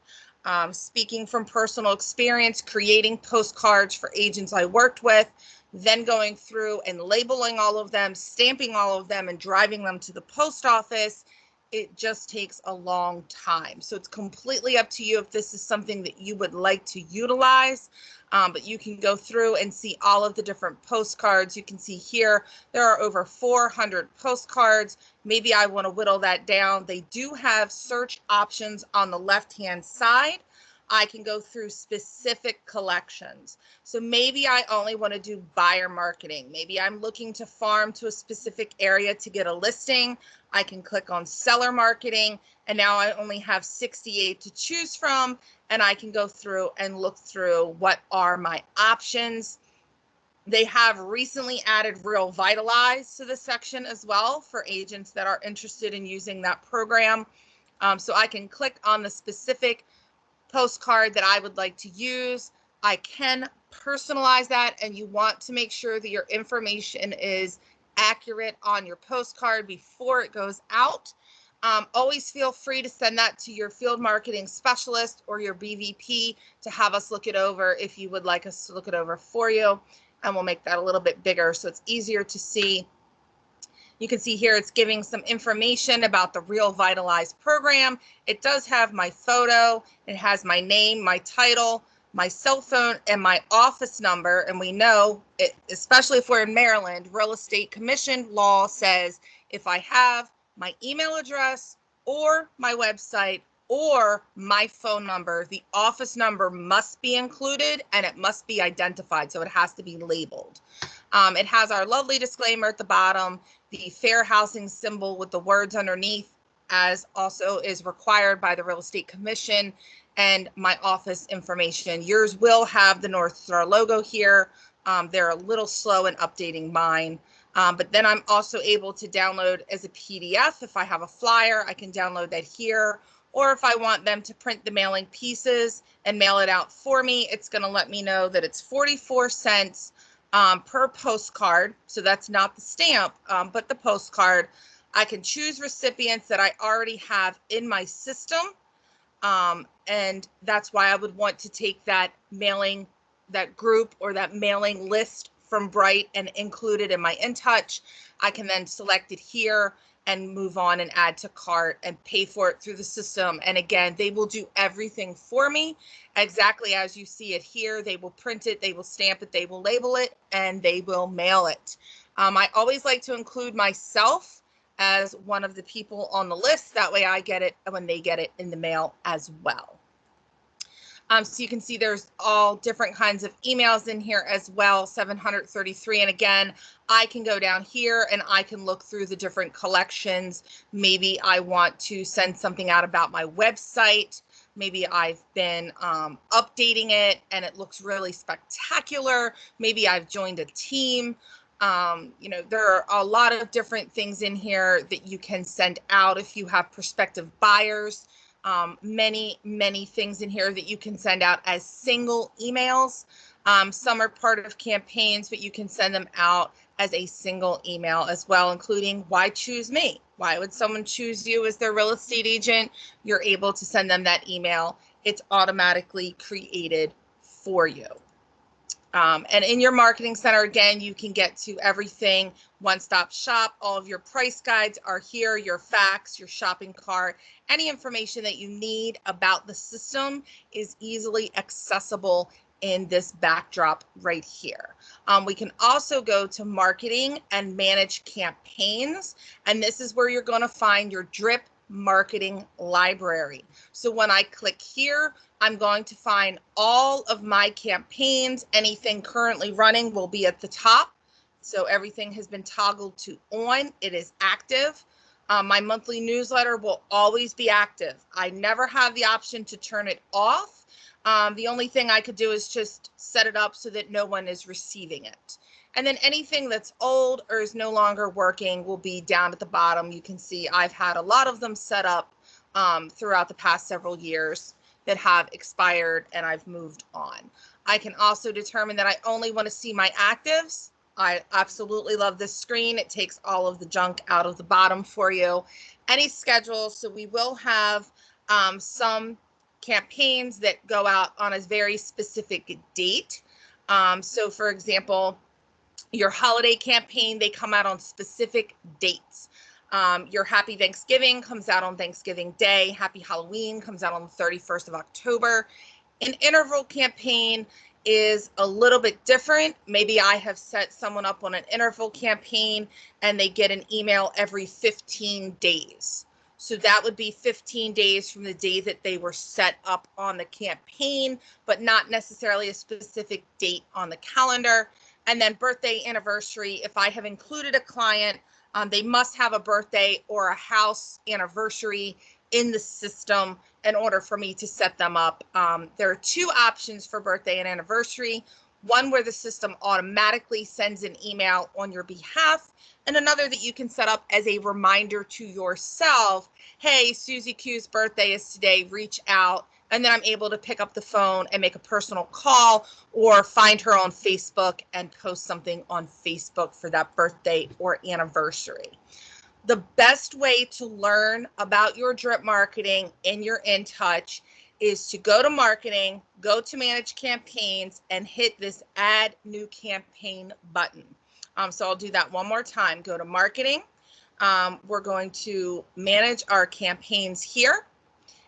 Speaking from personal experience, creating postcards for agents I worked with, then going through and labeling all of them, stamping all of them, and driving them to the post office, it just takes a long time. So it's completely up to you if this is something that you would like to utilize. But you can go through and see all of the different postcards. You can see here, there are over 400 postcards. Maybe I want to whittle that down. They do have search options on the left-hand side. I can go through specific collections. So maybe I only want to do buyer marketing. Maybe I'm looking to farm to a specific area to get a listing. I can click on seller marketing, and now I only have 68 to choose from, and I can go through and look through what are my options. They have recently added Real Vitalize to this section as well for agents that are interested in using that program. So I can click on the specific postcard that I would like to use. I can personalize that, and you want to make sure that your information is accurate on your postcard before it goes out. Always feel free to send that to your field marketing specialist or your BVP to have us look it over if you would like us to look it over for you, and we'll make that a little bit bigger so it's easier to see. You can see here it's giving some information about the Real Vitalize program. It does have my photo, it has my name, my title, my cell phone, and my office number. And we know, especially if we're in Maryland, real estate commission law says if I have my email address or my website or my phone number, the office number must be included and it must be identified. So it has to be labeled. It has our lovely disclaimer at the bottom, the fair housing symbol with the words underneath, as also is required by the Real Estate Commission, and my office information. Yours will have the North Star logo here. They're a little slow in updating mine. But then I'm also able to download as a PDF. If I have a flyer, I can download that here. Or if I want them to print the mailing pieces and mail it out for me, it's going to let me know that it's 44 cents per postcard. So that's not the stamp, but the postcard. I can choose recipients that I already have in my system. And that's why I would want to take that mailing, that group or that mailing list from Bright and include it in my InTouch. I can then select it here and move on and add to cart and pay for it through the system. And again, they will do everything for me exactly as you see it here. They will print it, they will stamp it, they will label it, and they will mail it. I always like to include myself as one of the people on the list. That way I get it when they get it in the mail as well. So you can see there's all different kinds of emails in here as well, 733. And again, I can go down here and I can look through the different collections. Maybe I want to send something out about my website. Maybe I've been updating it and it looks really spectacular. Maybe I've joined a team. There are a lot of different things in here that you can send out if you have prospective buyers. Many things in here that you can send out as single emails. Some are part of campaigns, but you can send them out as a single email as well, including why choose me? Why would someone choose you as their real estate agent? You're able to send them that email. It's automatically created for you. And in your marketing center, again, you can get to everything, one-stop shop. All of your price guides are here, your facts, your shopping cart. Any information that you need about the system is easily accessible in this backdrop right here. We can also go to marketing and manage campaigns. And this is where you're going to find your drip marketing library. So when I click here, I'm going to find all of my campaigns. Anything currently running will be at the top. So everything has been toggled to on. It is active. My monthly newsletter will always be active. I never have the option to turn it off. The only thing I could do is just set it up so that no one is receiving it. And then anything that's old or is no longer working will be down at the bottom. You can see I've had a lot of them set up throughout the past several years that have expired and I've moved on. I can also determine that I only want to see my actives. I absolutely love this screen. It takes all of the junk out of the bottom for you. Any schedule, so we will have some campaigns that go out on a very specific date. So for example, your holiday campaign, they come out on specific dates. Your Happy Thanksgiving comes out on Thanksgiving Day. Happy Halloween comes out on the 31st of October. An interval campaign is a little bit different. Maybe I have set someone up on an interval campaign and they get an email every 15 days. So that would be 15 days from the day that they were set up on the campaign, but not necessarily a specific date on the calendar. And then birthday, anniversary, if I have included a client, they must have a birthday or a house anniversary in the system in order for me to set them up. There are two options for birthday and anniversary. One where the system automatically sends an email on your behalf, and another that you can set up as a reminder to yourself, hey, Susie Q's birthday is today, reach out. And then I'm able to pick up the phone and make a personal call or find her on Facebook and post something on Facebook for that birthday or anniversary. The best way to learn about your drip marketing in your InTouch is to go to marketing, go to manage campaigns, and hit this add new campaign button. So I'll do that one more time. Go to marketing. We're going to manage our campaigns here.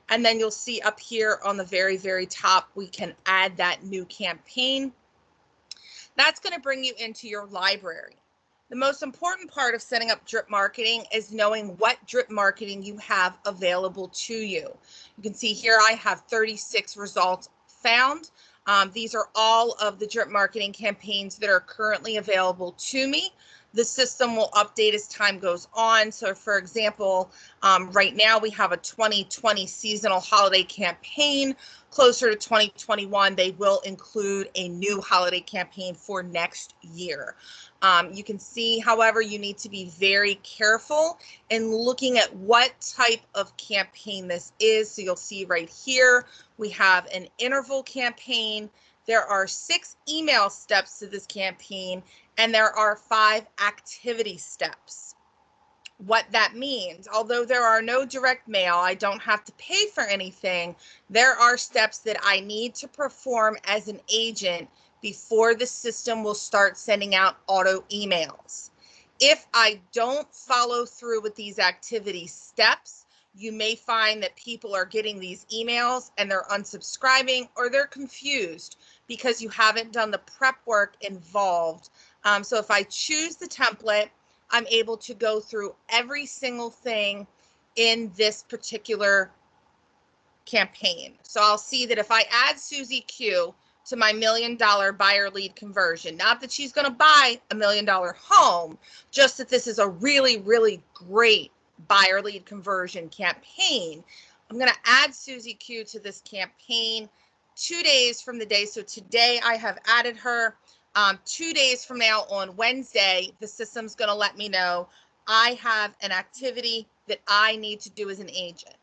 And then you'll see up here on the very, very top, we can add that new campaign. That's going to bring you into your library. The most important part of setting up drip marketing is knowing what drip marketing you have available to you. You can see here I have 36 results found. These are all of the drip marketing campaigns that are currently available to me. The system will update as time goes on. So for example, right now we have a 2020 seasonal holiday campaign. Closer to 2021, they will include a new holiday campaign for next year. You can see, however, you need to be very careful in looking at what type of campaign this is. So you'll see right here, we have an interval campaign. There are 6 email steps to this campaign, and there are 5 activity steps. What that means, although there are no direct mail, I don't have to pay for anything, there are steps that I need to perform as an agent before the system will start sending out auto emails. If I don't follow through with these activity steps, you may find that people are getting these emails and they're unsubscribing or they're confused because you haven't done the prep work involved. So if I choose the template, I'm able to go through every single thing in this particular campaign. So I'll see that if I add Susie Q to my $1 million buyer lead conversion, not that she's going to buy a $1 million home, just that this is a really, really great buyer lead conversion campaign. I'm going to add Susie Q to this campaign 2 days from the day. So today I have added her. 2 days from now on Wednesday, the system's going to let me know I have an activity that I need to do as an agent.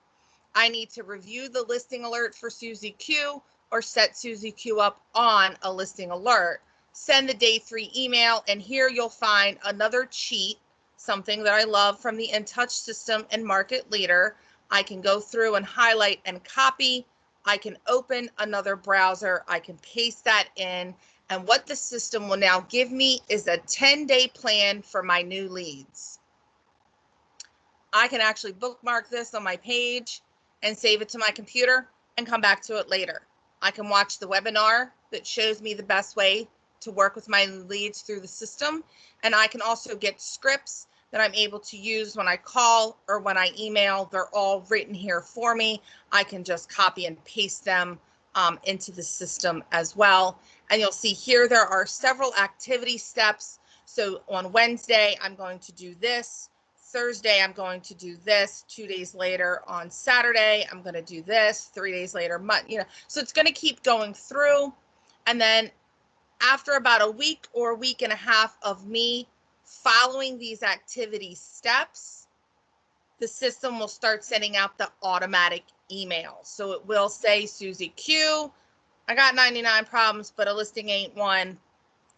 I need to review the listing alert for Susie Q or set Susie Q up on a listing alert. Send the day 3 email, and here you'll find another cheat, something that I love from the InTouch system and Market Leader. I can go through and highlight and copy. I can open another browser. I can paste that in. And what the system will now give me is a 10-day plan for my new leads. I can actually bookmark this on my page and save it to my computer and come back to it later. I can watch the webinar that shows me the best way to work with my leads through the system. And I can also get scripts that I'm able to use when I call or when I email. They're all written here for me. I can just copy and paste them into the system as well. And you'll see here there are several activity steps. So on Wednesday, I'm going to do this. Thursday, I'm going to do this. 2 days later on Saturday, I'm going to do this. 3 days later, so it's going to keep going through. And then after about a week or a week and a half of me following these activity steps, the system will start sending out the automatic emails. So it will say, Susie Q, I got 99 problems, but a listing ain't one.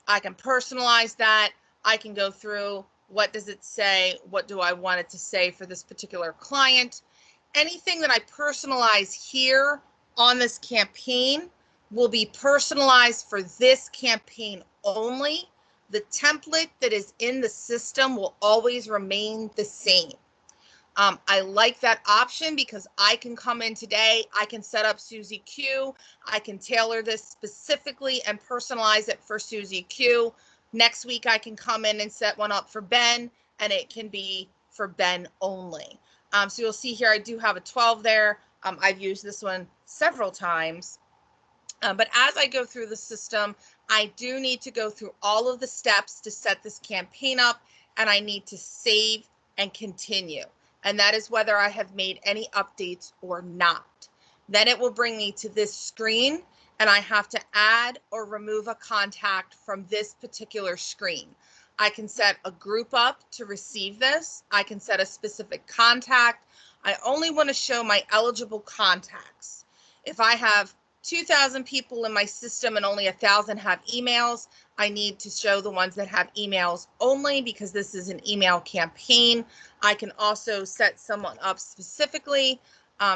I can personalize that. I can go through, what does it say? What do I want it to say for this particular client? Anything that I personalize here on this campaign will be personalized for this campaign only. The template that is in the system will always remain the same. I like that option because I can come in today, I can set up Susie Q, I can tailor this specifically and personalize it for Susie Q. Next week, I can come in and set one up for Ben, and it can be for Ben only. So you'll see here, I do have a 12 there. I've used this one several times. But as I go through the system, I do need to go through all of the steps to set this campaign up, and I need to save and continue. And that is whether I have made any updates or not. Then it will bring me to this screen, and I have to add or remove a contact from this particular screen. I can set a group up to receive this. I can set a specific contact. I only want to show my eligible contacts. If I have 2,000 people in my system and only 1,000 have emails, I need to show the ones that have emails only because this is an email campaign. I can also set someone up specifically,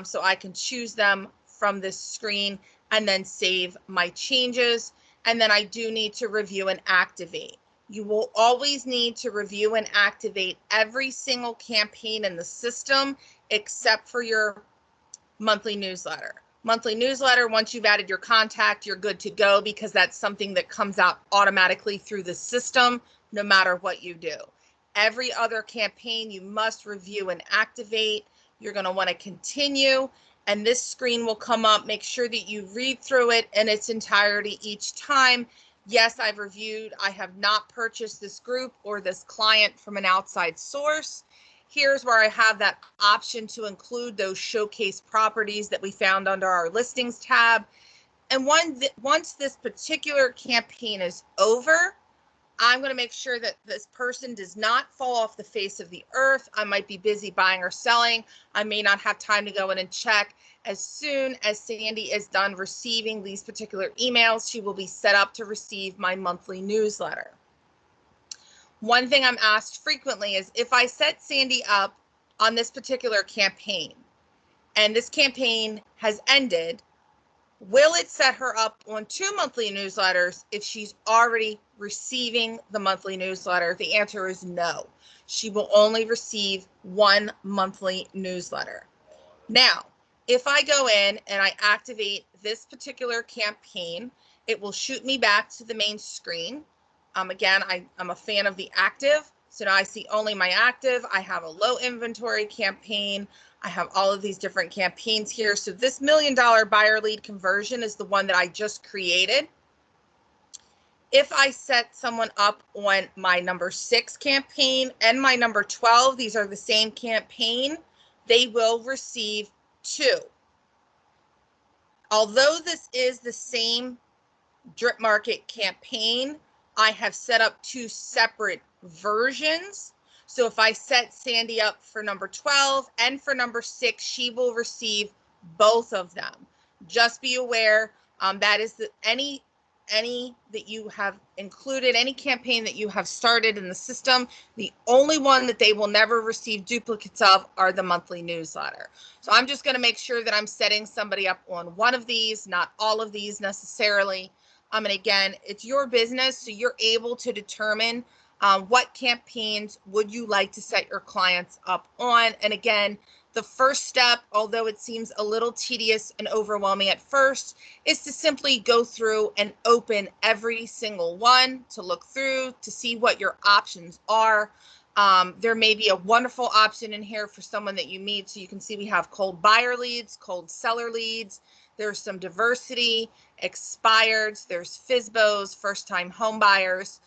so I can choose them from this screen and then save my changes. And then I do need to review and activate. You will always need to review and activate every single campaign in the system except for your monthly newsletter. Monthly newsletter, once you've added your contact, you're good to go because that's something that comes out automatically through the system, no matter what you do. Every other campaign you must review and activate. You're going to want to continue, and this screen will come up. Make sure that you read through it in its entirety each time. Yes, I've reviewed. I have not purchased this group or this client from an outside source. Here's where I have that option to include those showcase properties that we found under our listings tab. And once this particular campaign is over, I'm going to make sure that this person does not fall off the face of the earth. I might be busy buying or selling. I may not have time to go in and check. As soon as Sandy is done receiving these particular emails, she will be set up to receive my monthly newsletter. One thing I'm asked frequently is if I set Sandy up on this particular campaign and this campaign has ended, will it set her up on 2 monthly newsletters if she's already receiving the monthly newsletter? The answer is no. She will only receive 1 monthly newsletter. Now, if I go in and I activate this particular campaign, it will shoot me back to the main screen. Again, I'm a fan of the active. So now I see only my active. I have a low inventory campaign. I have all of these different campaigns here. So this $1 million buyer lead conversion is the one that I just created. If I set someone up on my number 6 campaign and my number 12, these are the same campaign, they will receive 2. Although this is the same drip market campaign, I have set up 2 separate versions. So if I set Sandy up for number 12 and for number 6, she will receive both of them. Just be aware that is any that you have included, any campaign that you have started in the system, the only one that they will never receive duplicates of are the monthly newsletter. So I'm just going to make sure that I'm setting somebody up on one of these, not all of these necessarily. And again, it's your business, so you're able to determine what campaigns would you like to set your clients up on. And again, the first step, although it seems a little tedious and overwhelming at first, is to simply go through and open every single one to look through to see what your options are. There may be a wonderful option in here for someone that you meet. So you can see we have cold buyer leads, cold seller leads. There's some diversity, expireds, there's FSBOs, first-time home buyers.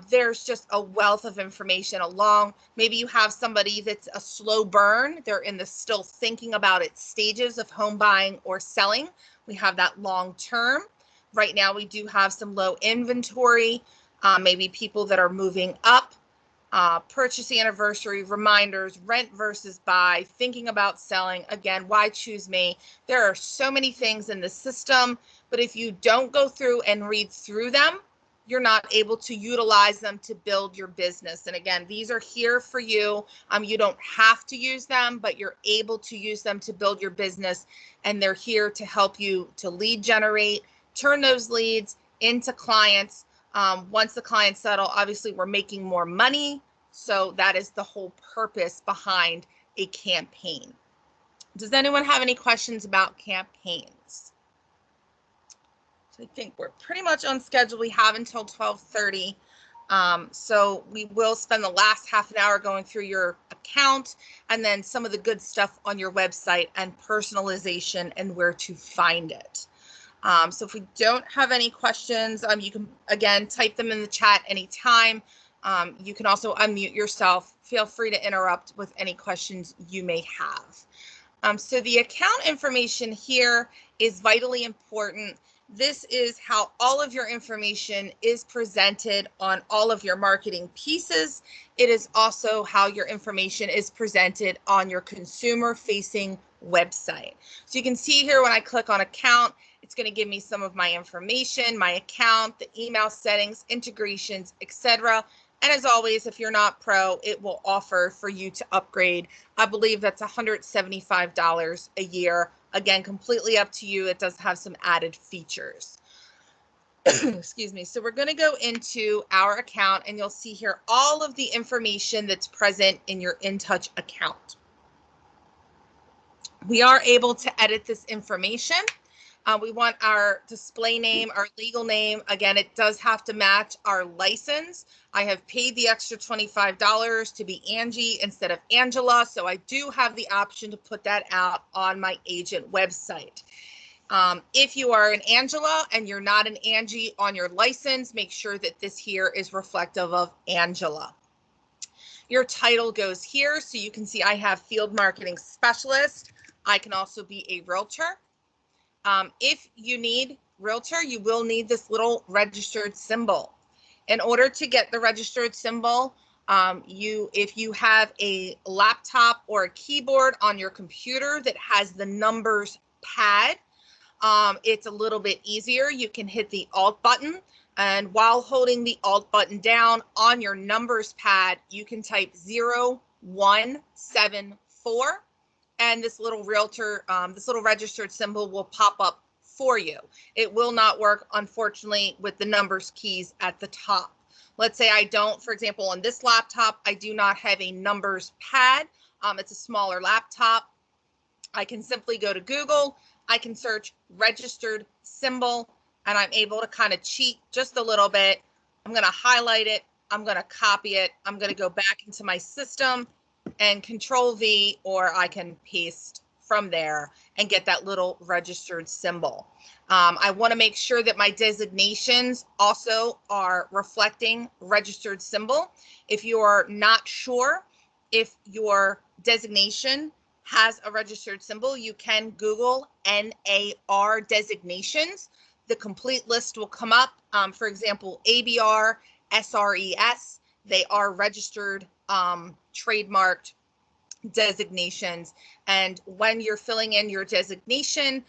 There's just a wealth of information along. Maybe you have somebody that's a slow burn. They're in the still thinking about it stages of home buying or selling. We have that long term. Right now, we do have some low inventory, maybe people that are moving up. Purchase anniversary, reminders, rent versus buy, thinking about selling. Again, why choose me? There are so many things in the system, but if you don't go through and read through them, you're not able to utilize them to build your business. And again, these are here for you. You don't have to use them, but you're able to use them to build your business. And they're here to help you to lead generate, turn those leads into clients. Once the clients settle, obviously we're making more money. So that is the whole purpose behind a campaign. Does anyone have any questions about campaigns? So I think we're pretty much on schedule. We have until 12:30. So we will spend the last half an hour going through your account and then some of the good stuff on your website and personalization and where to find it. So if we don't have any questions, you can, again, type them in the chat anytime. You can also unmute yourself. Feel free to interrupt with any questions you may have. So the account information here is vitally important. This is how all of your information is presented on all of your marketing pieces. It is also how your information is presented on your consumer-facing website. So you can see here when I click on account, it's going to give me some of my information, my account, the email settings, integrations, etc. And as always, if you're not pro, it will offer for you to upgrade. I believe that's $175 a year. Again, completely up to you. It does have some added features. Excuse me. So we're going to go into our account and you'll see here all of the information that's present in your InTouch account. We are able to edit this information. We want our display name, our legal name. Again, it does have to match our license. I have paid the extra $25 to be Angie instead of Angela, so I do have the option to put that out on my agent website. If you are an Angela and you're not an Angie on your license, make sure that this here is reflective of Angela. Your title goes here, so you can see I have field marketing specialist. I can also be a realtor. If you need realtor, you will need this little registered symbol. In order to get the registered symbol, if you have a laptop or a keyboard on your computer that has the numbers pad, it's a little bit easier. You can hit the Alt button, and while holding the Alt button down on your numbers pad, you can type 0174. And this little this little registered symbol will pop up for you. It will not work, unfortunately, with the numbers keys at the top. Let's say I don't, for example, on this laptop, I do not have a numbers pad. It's a smaller laptop. I can simply go to Google. I can search registered symbol, and I'm able to kind of cheat just a little bit. I'm going to highlight it. I'm going to copy it. I'm going to go back into my system and Control V, or I can paste from there and get that little registered symbol. I want to make sure that my designations also are reflecting registered symbol. If you are not sure if your designation has a registered symbol, you can Google NAR designations. The complete list will come up. For example, ABR, SRES, they are registered trademarked designations. And when you're filling in your designation,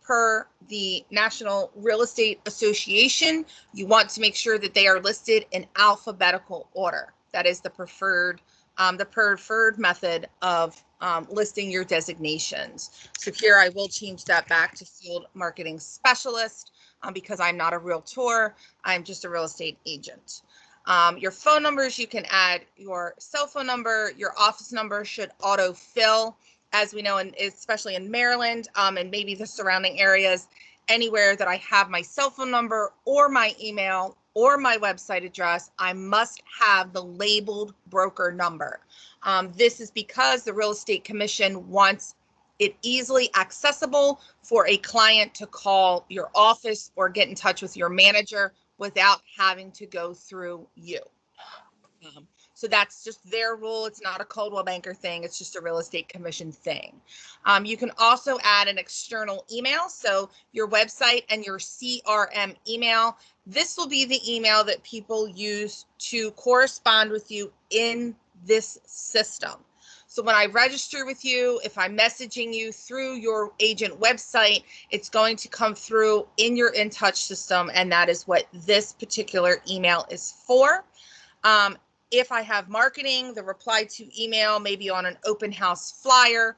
per the National Real Estate Association, you want to make sure that they are listed in alphabetical order. That is the preferred method of listing your designations. So here I will change that back to field marketing specialist because I'm not a realtor. I'm just a real estate agent. Your phone numbers, you can add your cell phone number. Your office number should auto-fill, as we know, especially in Maryland and maybe the surrounding areas. Anywhere that I have my cell phone number or my email or my website address, I must have the labeled broker number. This is because the Real Estate Commission wants it easily accessible for a client to call your office or get in touch with your manager without having to go through you. So that's just their rule. It's not a Coldwell Banker thing. It's just a Real Estate Commission thing. You can also add an external email. So your website and your CRM email, this will be the email that people use to correspond with you in this system. So when I register with you, if I'm messaging you through your agent website, it's going to come through in your InTouch system, and that is what this particular email is for. If I have marketing, the reply to email, maybe on an open house flyer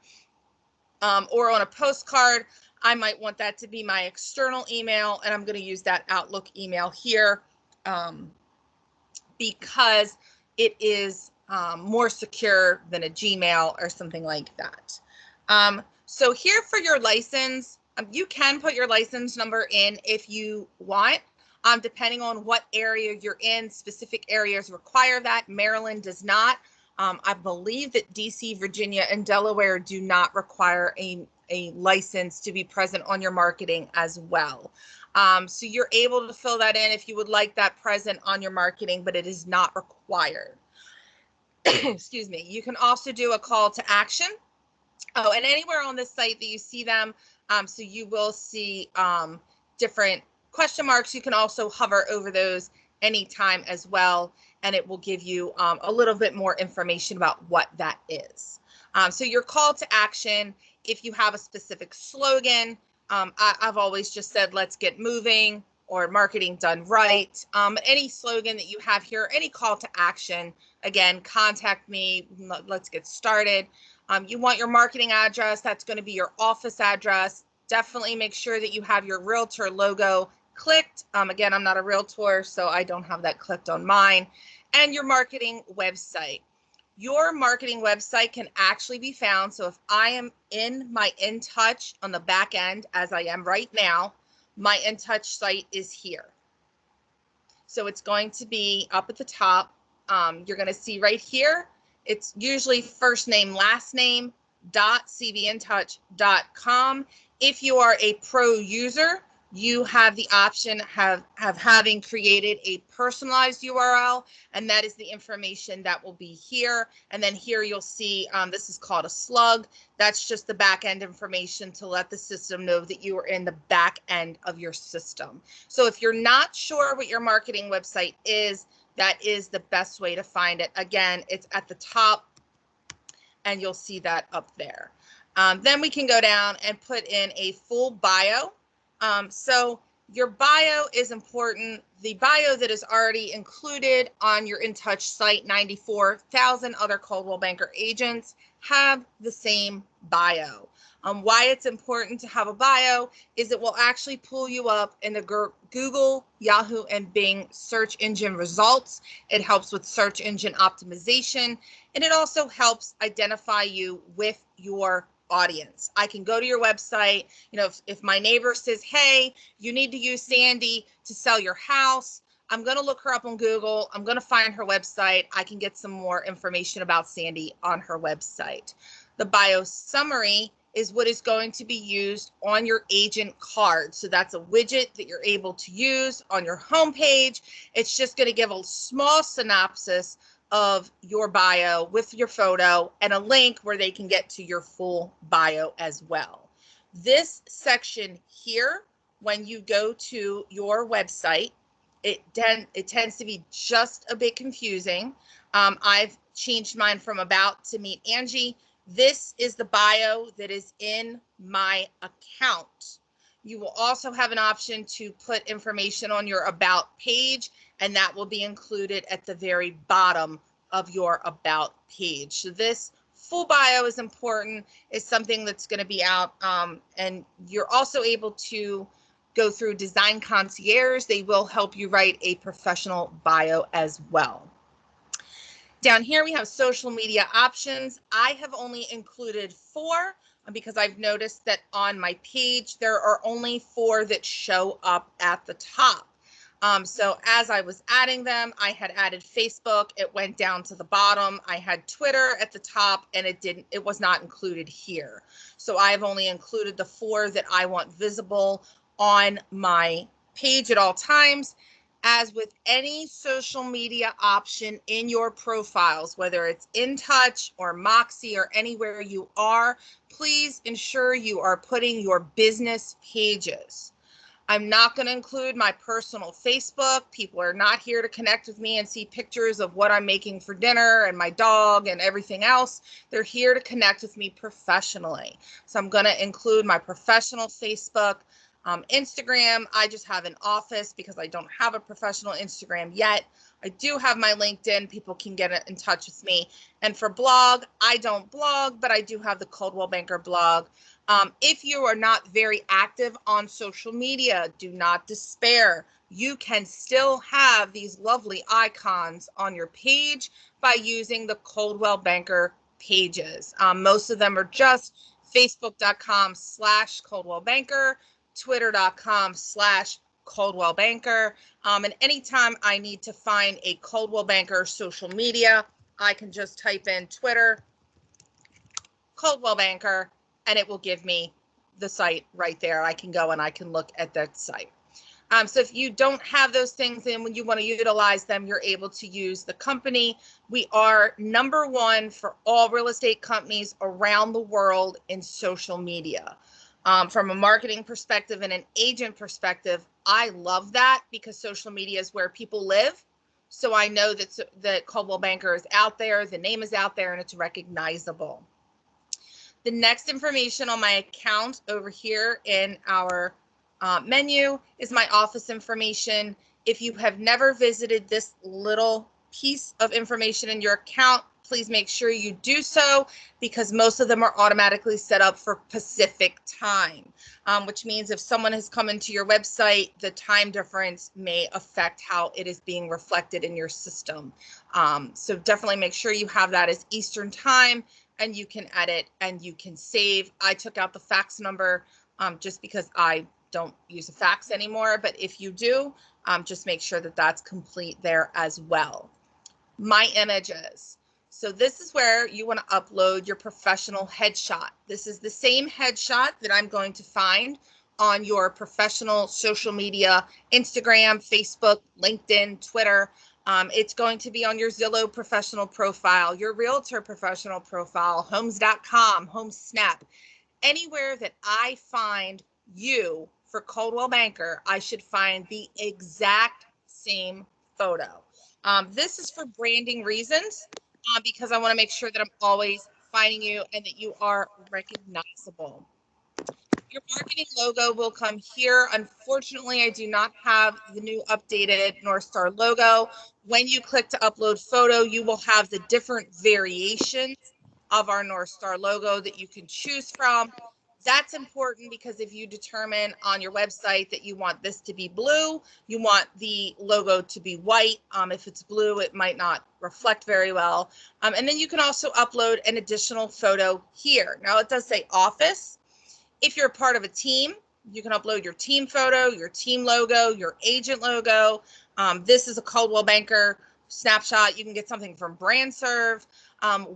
or on a postcard, I might want that to be my external email, and I'm going to use that Outlook email here because it is more secure than a Gmail or something like that. So here for your license, you can put your license number in if you want. Depending on what area you're in, specific areas require that. Maryland does not. I believe that DC, Virginia, and Delaware do not require a license to be present on your marketing as well. So you're able to fill that in if you would like that present on your marketing, but it is not required. Excuse me. You can also do a call to action. Oh, and anywhere on this site that you see them, so you will see different question marks. You can also hover over those anytime as well, and it will give you a little bit more information about what that is. So your call to action, if you have a specific slogan, I've always just said, let's get moving, or marketing done right. Any slogan that you have here, any call to action, again, contact me, let's get started. You want your marketing address, that's going to be your office address. Definitely make sure that you have your realtor logo clicked. Again, I'm not a realtor, so I don't have that clicked on mine. And your marketing website. Your marketing website can actually be found. So if I am in my InTouch on the back end, as I am right now, my InTouch site is here. So it's going to be up at the top. You're going to see right here, it's usually first name, last name, .cvintouch.com. If you are a pro user, you have the option of having created a personalized URL, and that is the information that will be here. And then here you'll see, this is called a slug. That's just the back end information to let the system know that you are in the back end of your system. So if you're not sure what your marketing website is, that is the best way to find it. Again, it's at the top, and you'll see that up there. Then we can go down and put in a full bio. So your bio is important. The bio that is already included on your InTouch site, 94,000 other Coldwell Banker agents have the same bio. Why it's important to have a bio is it will actually pull you up in the Google, Yahoo, and Bing search engine results. It helps with search engine optimization, and it also helps identify you with your audience. I can go to your website. You know, if my neighbor says, hey, you need to use Sandy to sell your house, I'm going to look her up on Google. I'm going to find her website. I can get some more information about Sandy on her website. The bio summary is what is going to be used on your agent card. So that's a widget that you're able to use on your homepage. It's just going to give a small synopsis of your bio with your photo and a link where they can get to your full bio as well. This section here, when you go to your website, it tends to be just a bit confusing. I've changed mine from about to meet Angie. This is the bio that is in my account. You will also have an option to put information on your about page, and that will be included at the very bottom of your about page. So this full bio is important. It's something that's going to be out, and you're also able to go through Design Concierge. They will help you write a professional bio as well. Down here we have social media options. I have only included 4 because I've noticed that on my page there are only 4 that show up at the top. So as I was adding them, I had added Facebook, it went down to the bottom. I had Twitter at the top, and it was not included here. So I've only included the 4 that I want visible on my page at all times. As with any social media option in your profiles, whether it's InTouch or Moxie or anywhere you are, please ensure you are putting your business pages. I'm not going to include my personal Facebook. People are not here to connect with me and see pictures of what I'm making for dinner and my dog and everything else. They're here to connect with me professionally. So I'm going to include my professional Facebook. Instagram, I just have an office because I don't have a professional Instagram yet. I do have my LinkedIn. People can get in touch with me. And for blog, I don't blog, but I do have the Coldwell Banker blog. If you are not very active on social media, do not despair. You can still have these lovely icons on your page by using the Coldwell Banker pages. Most of them are just facebook.com/Coldwell Banker, twitter.com/ Coldwell Banker. And anytime I need to find a Coldwell Banker social media, I can just type in Twitter, Coldwell Banker, and it will give me the site right there. I can go and I can look at that site. So if you don't have those things and when you want to utilize them, you're able to use the company. We are #1 for all real estate companies around the world in social media. From a marketing perspective and an agent perspective, I love that because social media is where people live. So I know that Coldwell Banker is out there, the name is out there, and it's recognizable. The next information on my account over here in our menu is my office information. If you have never visited this little piece of information in your account, please make sure you do so because most of them are automatically set up for Pacific time, which means if someone has come into your website, the time difference may affect how it is being reflected in your system. So definitely make sure you have that as Eastern time and you can edit and you can save. I took out the fax number just because I don't use a fax anymore, but if you do, just make sure that that's complete there as well. My images. So this is where you want to upload your professional headshot. This is the same headshot that I'm going to find on your professional social media, Instagram, Facebook, LinkedIn, Twitter. It's going to be on your Zillow professional profile, your Realtor professional profile, homes.com, HomeSnap. Anywhere that I find you for Coldwell Banker, I should find the exact same photo. This is for branding reasons because I want to make sure that I'm always finding you and that you are recognizable. Your marketing logo will come here. Unfortunately, I do not have the new updated North Star logo. When you click to upload photo, you will have the different variations of our North Star logo that you can choose from. That's important because if you determine on your website that you want this to be blue, you want the logo to be white. If it's blue, it might not reflect very well. And then you can also upload an additional photo here. Now it does say office. If you're part of a team, you can upload your team photo, your team logo, your agent logo. This is a Coldwell Banker snapshot. You can get something from BrandServe.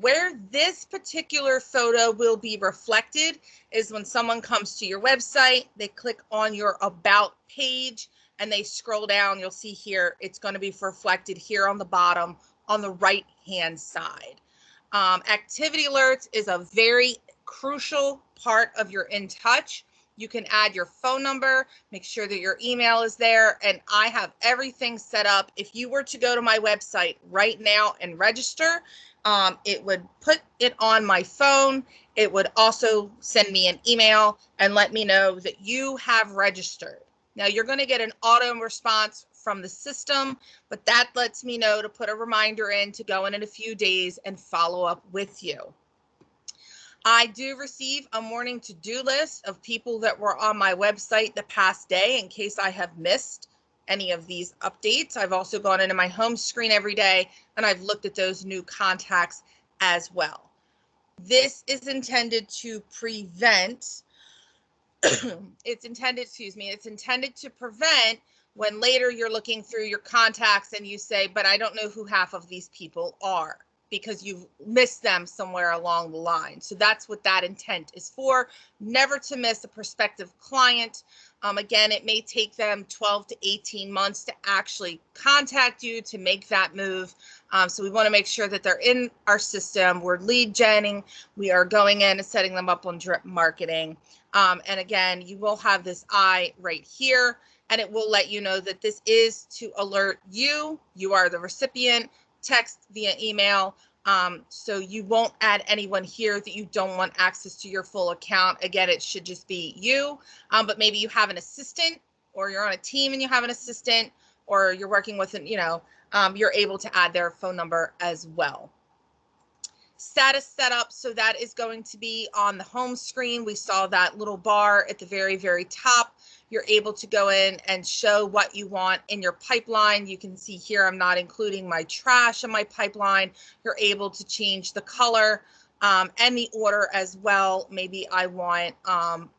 Where this particular photo will be reflected is when someone comes to your website, they click on your About page and they scroll down. You'll see here, it's going to be reflected here on the bottom on the right-hand side. Activity alerts is a very crucial part of your InTouch. You can add your phone number, make sure that your email is there, and I have everything set up. If you were to go to my website right now and register, it would put it on my phone. It would also send me an email and let me know that you have registered. Now you're going to get an auto response from the system, but that lets me know to put a reminder in to go in a few days and follow up with you. I do receive a morning to-do list of people that were on my website the past day in case I have missed any of these updates. I've also gone into my home screen every day and I've looked at those new contacts as well. This is intended to prevent, it's intended to prevent when later you're looking through your contacts and you say, but I don't know who half of these people are, because you've missed them somewhere along the line. So that's what that intent is for, never to miss a prospective client. Again, it may take them 12 to 18 months to actually contact you to make that move. So we want to make sure that they're in our system. We're lead genning. We are going in and setting them up on drip marketing. And again, you will have this eye right here, and it will let you know that this is to alert you. You are the recipient. Text via email. So you won't add anyone here that you don't want access to your full account. Again, it should just be you, but maybe you have an assistant, or you're on a team and you have an assistant, or you're working with an, you're able to add their phone number as well. Status setup, so that is going to be on the home screen. We saw that little bar at the very, very top. You're able to go in and show what you want in your pipeline. You can see here I'm not including my trash in my pipeline. You're able to change the color and the order as well. Maybe I want,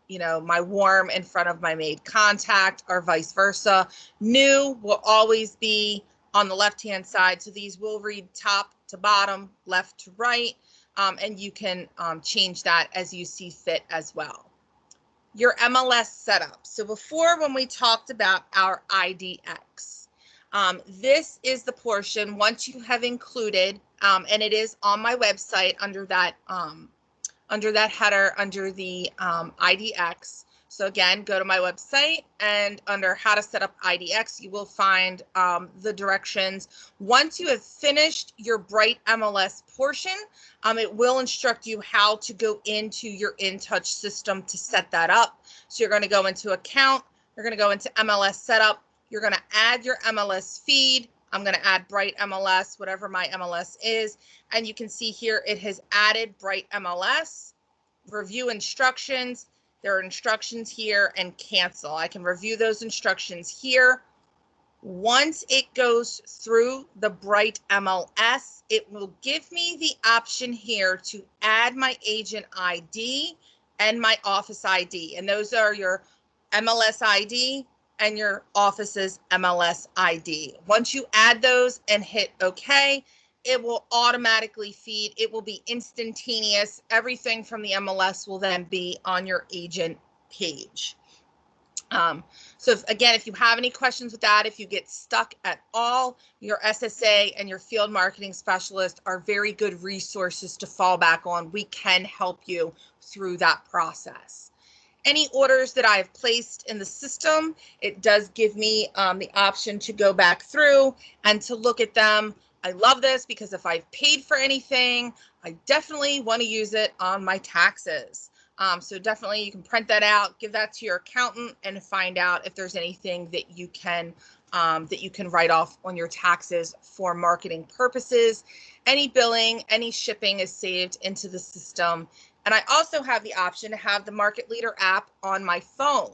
you know, my warm in front of my made contact or vice versa. New will always be on the left-hand side. So these will read top to bottom, left to right, and you can change that as you see fit as well. Your MLS setup. So before, when we talked about our IDX, this is the portion once you have included, and it is on my website under that header under the IDX. So again, go to my website, and under how to set up IDX, you will find the directions. Once you have finished your Bright MLS portion, it will instruct you how to go into your InTouch system to set that up. So you're going to go into account, you're going to go into MLS setup, you're going to add your MLS feed. I'm going to add Bright MLS, whatever my MLS is. And you can see here it has added Bright MLS, review instructions. There are instructions here, and cancel. I can review those instructions here. Once it goes through the Bright MLS, it will give me the option here to add my agent ID and my office ID. And those are your MLS ID and your office's MLS ID. Once you add those and hit OK, it will automatically feed. It will be instantaneous. Everything from the MLS will then be on your agent page. So if you have any questions with that, if you get stuck at all, your SSA and your field marketing specialist are very good resources to fall back on. We can help you through that process. Any orders that I have placed in the system, it does give me the option to go back through and to look at them. I love this because if I've paid for anything, I definitely want to use it on my taxes. So definitely you can print that out, give that to your accountant, and find out if there's anything that you can write off on your taxes for marketing purposes. Any billing, any shipping is saved into the system. And I also have the option to have the Market Leader app on my phone.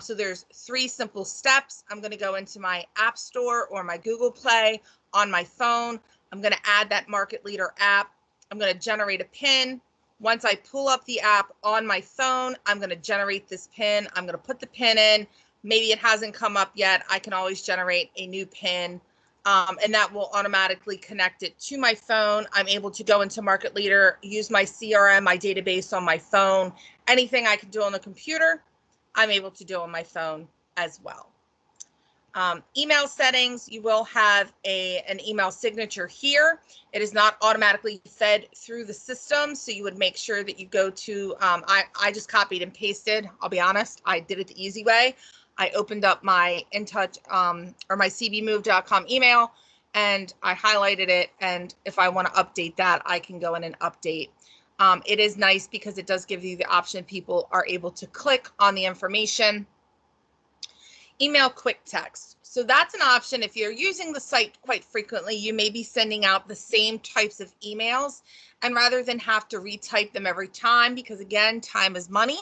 So there's 3 simple steps. I'm going to go into my App Store or my Google Play on my phone. I'm going to add that Market Leader app. I'm going to generate a PIN. Once I pull up the app on my phone, I'm going to generate this PIN. I'm going to put the PIN in. Maybe it hasn't come up yet. I can always generate a new PIN, and that will automatically connect it to my phone. I'm able to go into Market Leader, use my CRM, my database on my phone. Anything I can do on the computer, I'm able to do on my phone as well. Email settings, you will have an email signature here. It is not automatically fed through the system, so you would make sure that you go to, I just copied and pasted. I'll be honest, I did it the easy way. I opened up my InTouch or my cbmove.com email, and I highlighted it, and if I want to update that, I can go in and update. It is nice because it does give you the option. People are able to click on the information. Email quick text. So that's an option. If you're using the site quite frequently, you may be sending out the same types of emails, and rather than have to retype them every time, because again, time is money,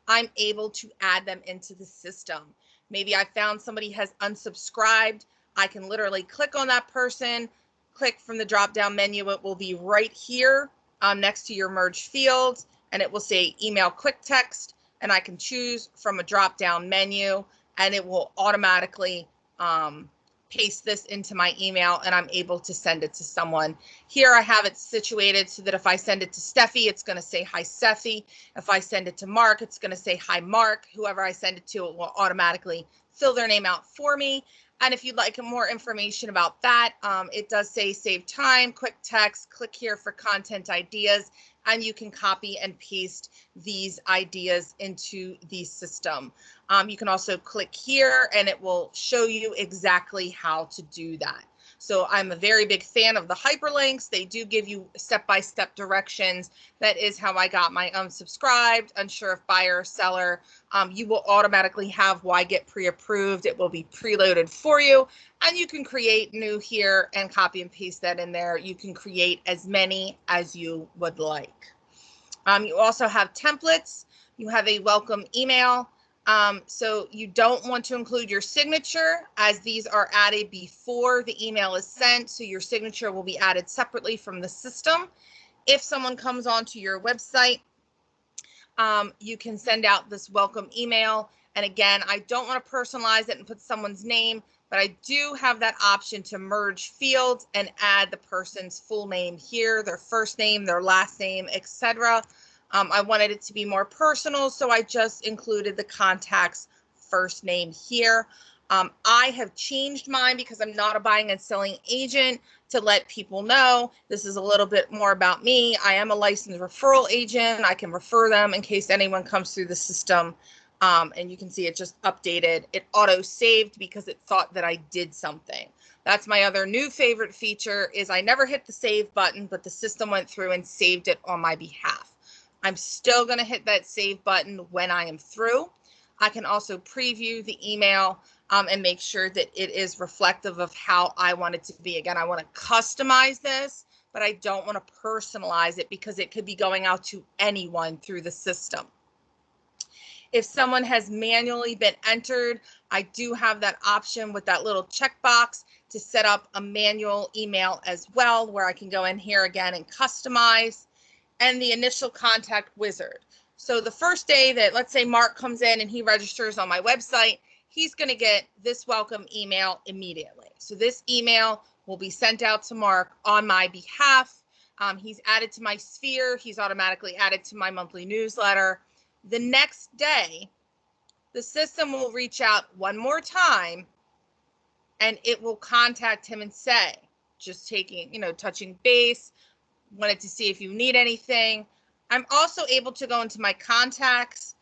I'm able to add them into the system. Maybe I found somebody has unsubscribed. I can literally click on that person, click from the drop-down menu. It will be right here next to your merged fields, and it will say email quick text, and I can choose from a drop-down menu, and it will automatically paste this into my email, and I'm able to send it to someone. Here I have it situated so that if I send it to Steffi, it's going to say hi Steffi. If I send it to Mark, it's going to say hi Mark. Whoever I send it to, it will automatically fill their name out for me. And if you'd like more information about that, it does say save time, quick text, click here for content ideas, and you can copy and paste these ideas into the system. You can also click here and it will show you exactly how to do that. So I'm a very big fan of the hyperlinks. They do give you step-by-step directions. That is how I got my unsubscribed, unsure if buyer or seller. You will automatically have get pre-approved. It will be preloaded for you, and you can create new here and copy and paste that in there. You can create as many as you would like. You also have templates. You have a welcome email. So you don't want to include your signature, as these are added before the email is sent. So your signature will be added separately from the system. If someone comes onto your website, you can send out this welcome email. And again, I don't want to personalize it and put someone's name, but I do have that option to merge fields and add the person's full name here, their first name, their last name, etc. I wanted it to be more personal, so I just included the contact's first name here. I have changed mine because I'm not a buying and selling agent, to let people know this is a little bit more about me. I am a licensed referral agent. I can refer them in case anyone comes through the system. And you can see it just updated. It auto saved because it thought that I did something. That's my other new favorite feature, is I never hit the save button, but the system went through and saved it on my behalf. I'm still going to hit that save button when I am through. I can also preview the email and make sure that it is reflective of how I want it to be. Again, I want to customize this, but I don't want to personalize it because it could be going out to anyone through the system. If someone has manually been entered, I do have that option with that little checkbox to set up a manual email as well, where I can go in here again and customize, and the initial contact wizard. So the first day that, let's say, Mark comes in and he registers on my website, he's going to get this welcome email immediately. So this email will be sent out to Mark on my behalf. He's added to my sphere. He's automatically added to my monthly newsletter. The next day, the system will reach out one more time and it will contact him and say, just touching base, wanted to see if you need anything. I'm also able to go into my contacts,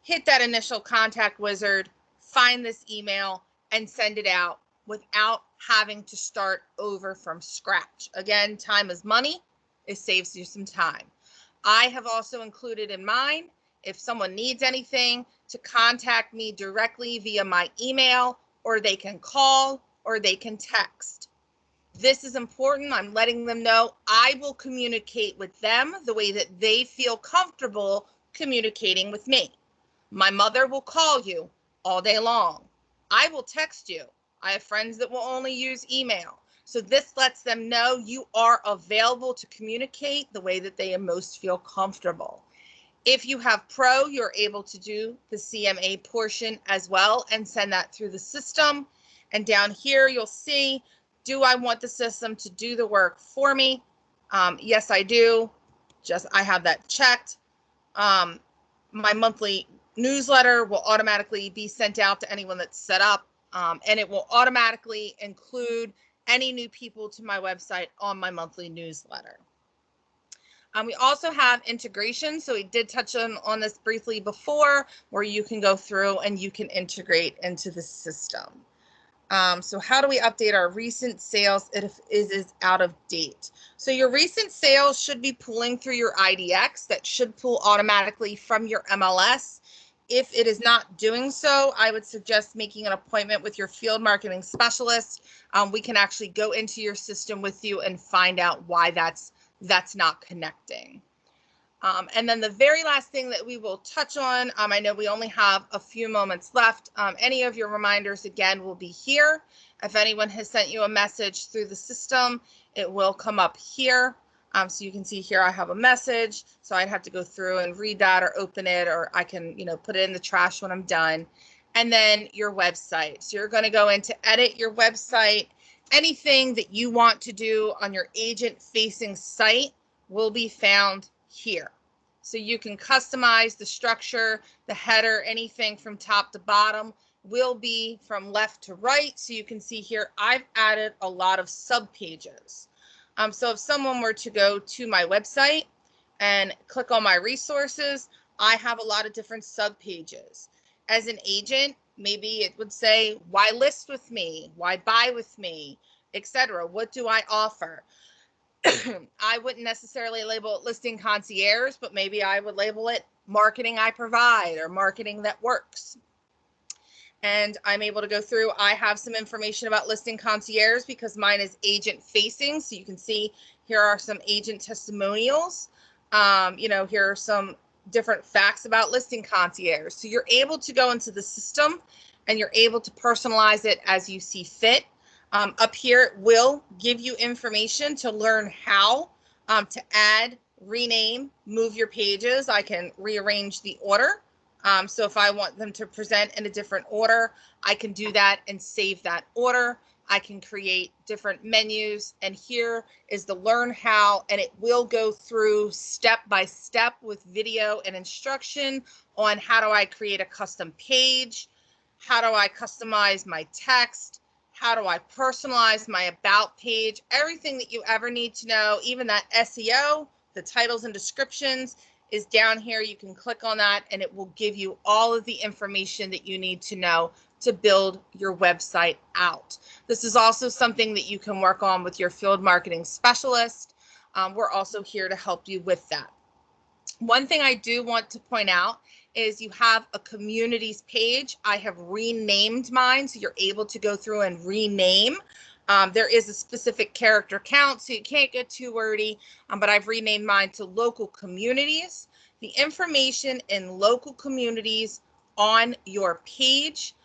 hit that initial contact wizard, find this email, and send it out without having to start over from scratch. Again, time is money. It saves you some time. I have also included in mine, if someone needs anything, to contact me directly via my email, or they can call, or they can text. This is important. I'm letting them know I will communicate with them the way that they feel comfortable communicating with me. My mother will call you all day long. I will text you. I have friends that will only use email. So this lets them know you are available to communicate the way that they most feel comfortable. If you have Pro, you're able to do the CMA portion as well and send that through the system. And down here, you'll see, do I want the system to do the work for me? Yes, I do. I have that checked. My monthly newsletter will automatically be sent out to anyone that's set up, and it will automatically include any new people to my website on my monthly newsletter. We also have integration. So we did touch on this briefly before, where you can go through and you can integrate into the system. So how do we update our recent sales if it is out of date? So your recent sales should be pulling through your IDX. That should pull automatically from your MLS. If it is not doing so, I would suggest making an appointment with your field marketing specialist. We can actually go into your system with you and find out why that's not connecting. And then the very last thing that we will touch on, I know we only have a few moments left. Any of your reminders, again, will be here. If anyone has sent you a message through the system, it will come up here. So you can see here I have a message. So I'd have to go through and read that or open it, or I can, put it in the trash when I'm done. And then your website. So you're going to go in to edit your website. Anything that you want to do on your agent-facing site will be found here. So you can customize the structure, the header, anything from top to bottom will be from left to right. So you can see here, I've added a lot of sub-pages. So if someone were to go to my website and click on my resources, I have a lot of different sub-pages. As an agent, maybe it would say, why list with me? Why buy with me? Etc. What do I offer? I wouldn't necessarily label it listing concierge, but maybe I would label it marketing I provide or marketing that works. And I'm able to go through. I have some information about listing concierge because mine is agent facing. So you can see here are some agent testimonials. Here are some different facts about listing concierge. So you're able to go into the system and you're able to personalize it as you see fit. Up here, it will give you information to learn how to add rename, move your pages. I can rearrange the order. So if I want them to present in a different order, I can do that and save that order. I can create different menus, and here is the learn how, and it will go through step by step with video and instruction on how do I create a custom page, how do I customize my text, how do I personalize my about page, everything that you ever need to know, even that SEO, the titles and descriptions is down here. You can click on that and it will give you all of the information that you need to know to build your website out. This is also something that you can work on with your field marketing specialist. We're also here to help you with that. One thing I do want to point out is you have a communities page. I have renamed mine, so you're able to go through and rename. There is a specific character count, so you can't get too wordy, but I've renamed mine to local communities. The information in local communities on your page,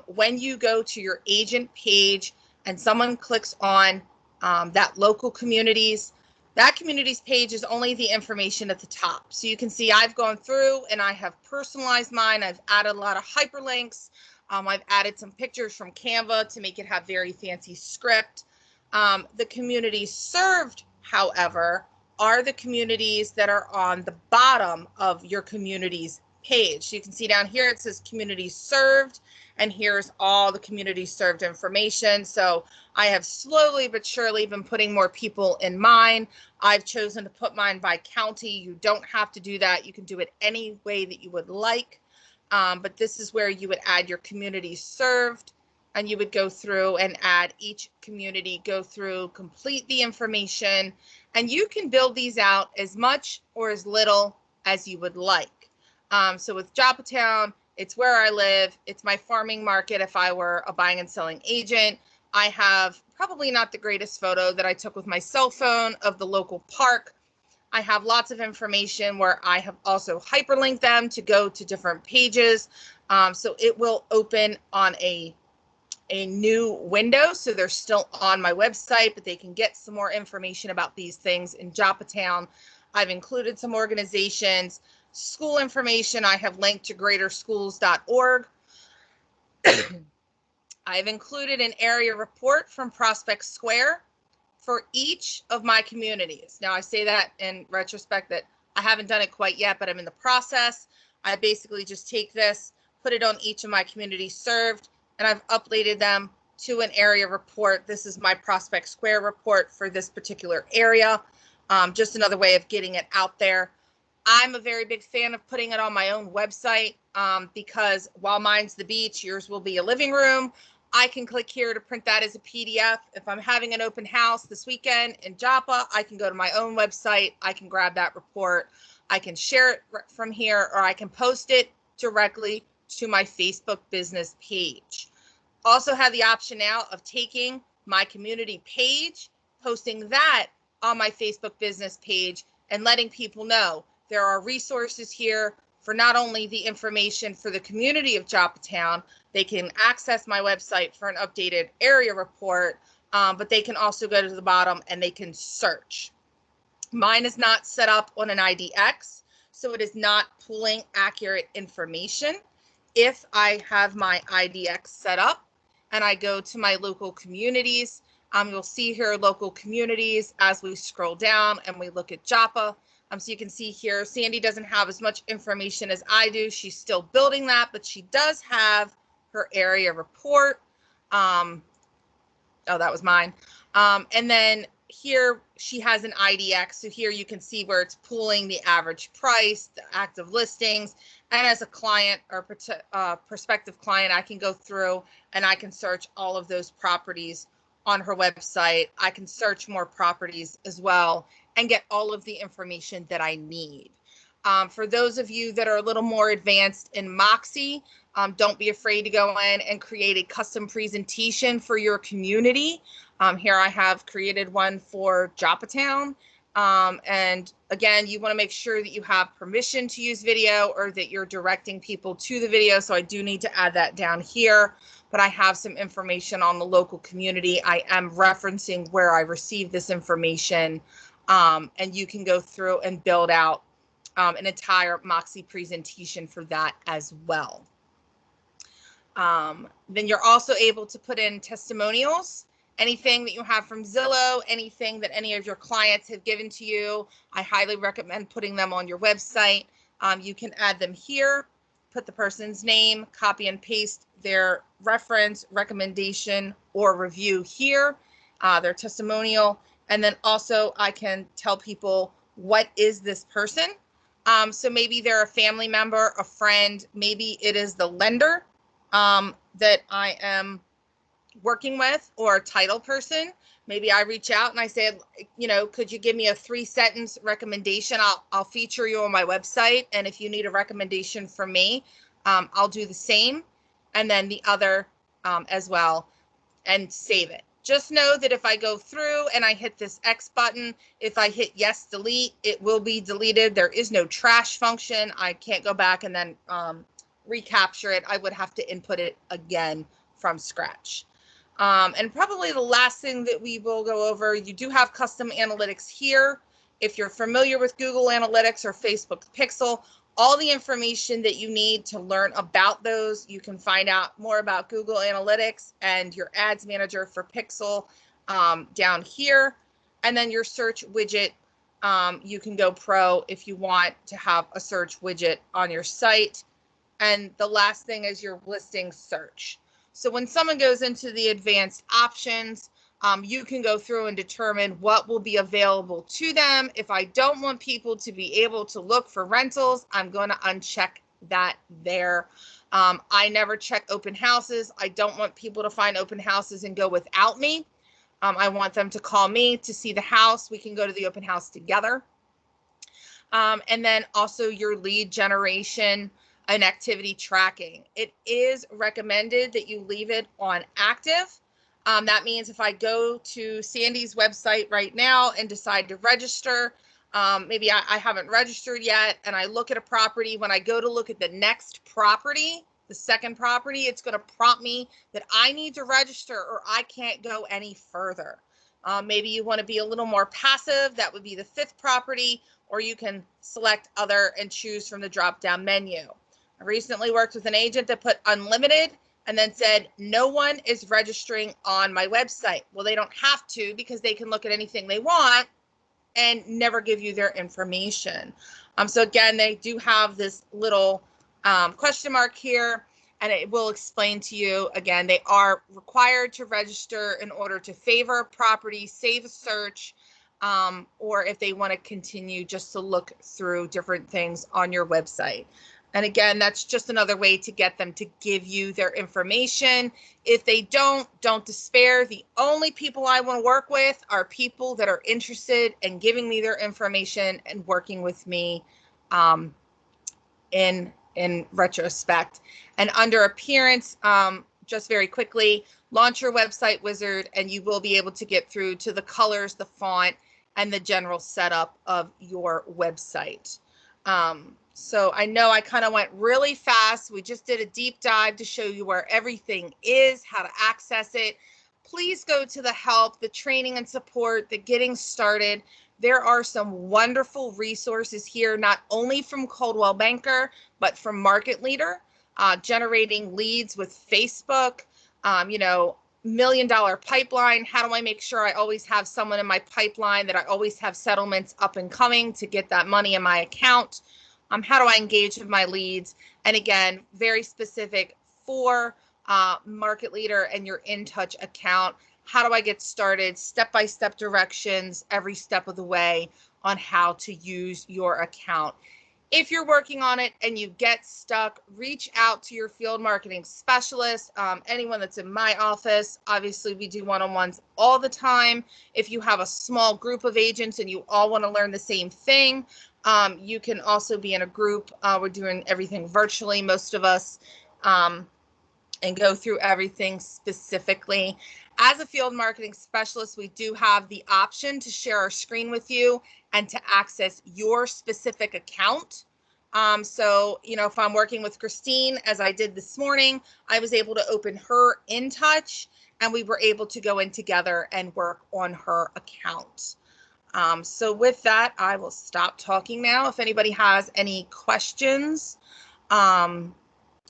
when you go to your agent page and someone clicks on that local communities, that communities page is only the information at the top. So you can see I've gone through and I have personalized mine. I've added a lot of hyperlinks. I've added some pictures from Canva to make it have very fancy script. The communities served, however, are the communities that are on the bottom of your communities page. So you can see down here it says communities served, and here's all the community served information. So I have slowly but surely been putting more people in mine. I've chosen to put mine by county. You don't have to do that. You can do it any way that you would like. But this is where you would add your community served, and you would go through and add each community, go through, complete the information, and you can build these out as much or as little as you would like. So with Joppatown, it's where I live. It's my farming market. If I were a buying and selling agent, I have probably not the greatest photo that I took with my cell phone of the local park. I have lots of information where I have also hyperlinked them to go to different pages. So it will open on a new window. So they're still on my website, but they can get some more information about these things in Joppatown. I've included some organizations, school information. I have linked to greaterschools.org. I've included an area report from Prospect Square for each of my communities. Now I say that in retrospect that I haven't done it quite yet, but I'm in the process. I basically just take this, put it on each of my communities served, and I've uploaded them to an area report. This is my Prospect Square report for this particular area. Just another way of getting it out there. I'm a very big fan of putting it on my own website because while mine's the beach, yours will be a living room. I can click here to print that as a PDF. If I'm having an open house this weekend in Joppa, I can go to my own website. I can grab that report. I can share it from here, or I can post it directly to my Facebook business page. Also have the option now of taking my community page, posting that on my Facebook business page, and letting people know there are resources here for not only the information for the community of Joppatown. They can access my website for an updated area report, but they can also go to the bottom and they can search. Mine is not set up on an IDX, so it is not pulling accurate information. If I have my IDX set up and I go to my local communities, you'll see here local communities as we scroll down and we look at Joppa. So you can see here, Sandy doesn't have as much information as I do. She's still building that, but she does have her area report. Oh, that was mine. And then here she has an IDX. So here you can see where it's pulling the average price, the active listings. And as a client or prospective client, I can go through and I can search all of those properties on her website. I can search more properties as well and get all of the information that I need. For those of you that are a little more advanced in Moxie, don't be afraid to go in and create a custom presentation for your community. Here I have created one for Joppatown. And again, you want to make sure that you have permission to use video or that you're directing people to the video. So I do need to add that down here, but I have some information on the local community. I am referencing where I received this information And you can go through and build out an entire Moxie presentation for that as well. Then you're also able to put in testimonials, anything that you have from Zillow, anything that any of your clients have given to you. I highly recommend putting them on your website. You can add them here, put the person's name, copy and paste their reference, recommendation, or review here, their testimonial. And then also I can tell people, what is this person? So maybe they're a family member, a friend, maybe it is the lender that I am working with, or a title person. Maybe I reach out and I say, you know, could you give me a 3-sentence recommendation? I'll feature you on my website. And if you need a recommendation from me, I'll do the same. And then the other as well, and save it. Just know that if I go through and I hit this X button, if I hit yes, delete, it will be deleted. There is no trash function. I can't go back and then recapture it. I would have to input it again from scratch. And probably the last thing that we will go over, you do have custom analytics here. If you're familiar with Google Analytics or Facebook Pixel, all the information that you need to learn about those, you can find out more about Google Analytics and your ads manager for Pixel down here. And then your search widget, you can go pro if you want to have a search widget on your site. And the last thing is your listing search. So when someone goes into the advanced options, you can go through and determine what will be available to them. If I don't want people to be able to look for rentals, I'm going to uncheck that there. I never check open houses. I don't want people to find open houses and go without me. I want them to call me to see the house. We can go to the open house together. And then also your lead generation and activity tracking. It is recommended that you leave it on active. That means if I go to Sandy's website right now and decide to register, maybe I haven't registered yet, and I look at a property, when I go to look at the next property, the second property, it's going to prompt me that I need to register or I can't go any further. Maybe you want to be a little more passive. That would be the 5th property, or you can select other and choose from the drop-down menu. I recently worked with an agent that put unlimited and then said, no one is registering on my website. Well, they don't have to, because they can look at anything they want and never give you their information. So again, they do have this little question mark here, and it will explain to you, again, they are required to register in order to favor a property, save a search, or if they want to continue just to look through different things on your website. And again, that's just another way to get them to give you their information. If they don't despair. The only people I want to work with are people that are interested in giving me their information and working with me in retrospect. And under appearance, just very quickly, launch your website wizard and you will be able to get through to the colors, the font, and the general setup of your website. So I know I kind of went really fast. We just did a deep dive to show you where everything is, how to access it. Please go to the help, the training and support, the getting started. There are some wonderful resources here, not only from Coldwell Banker, but from Market Leader, generating leads with Facebook, $1 million pipeline. How do I make sure I always have someone in my pipeline, that I always have settlements up and coming to get that money in my account? How do I engage with my leads? And again, very specific for Market Leader and your InTouch account. How do I get started? Step-by-step directions every step of the way on how to use your account. If you're working on it and you get stuck, reach out to your field marketing specialist, anyone that's in my office. Obviously, we do one-on-ones all the time. If you have a small group of agents and you all want to learn the same thing, you can also be in a group. We're doing everything virtually, most of us, and go through everything specifically. As a field marketing specialist, we do have the option to share our screen with you and to access your specific account. So, if I'm working with Christine, as I did this morning, I was able to open her InTouch and we were able to go in together and work on her account. So with that, I will stop talking now. If anybody has any questions,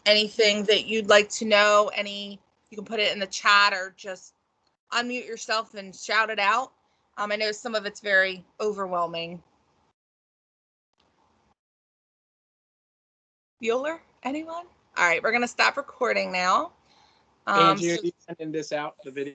anything that you'd like to know, you can put it in the chat or just unmute yourself and shout it out. I know some of it's very overwhelming. Bueller, anyone? All right, we're going to stop recording now. Angie, are you sending this out, the video?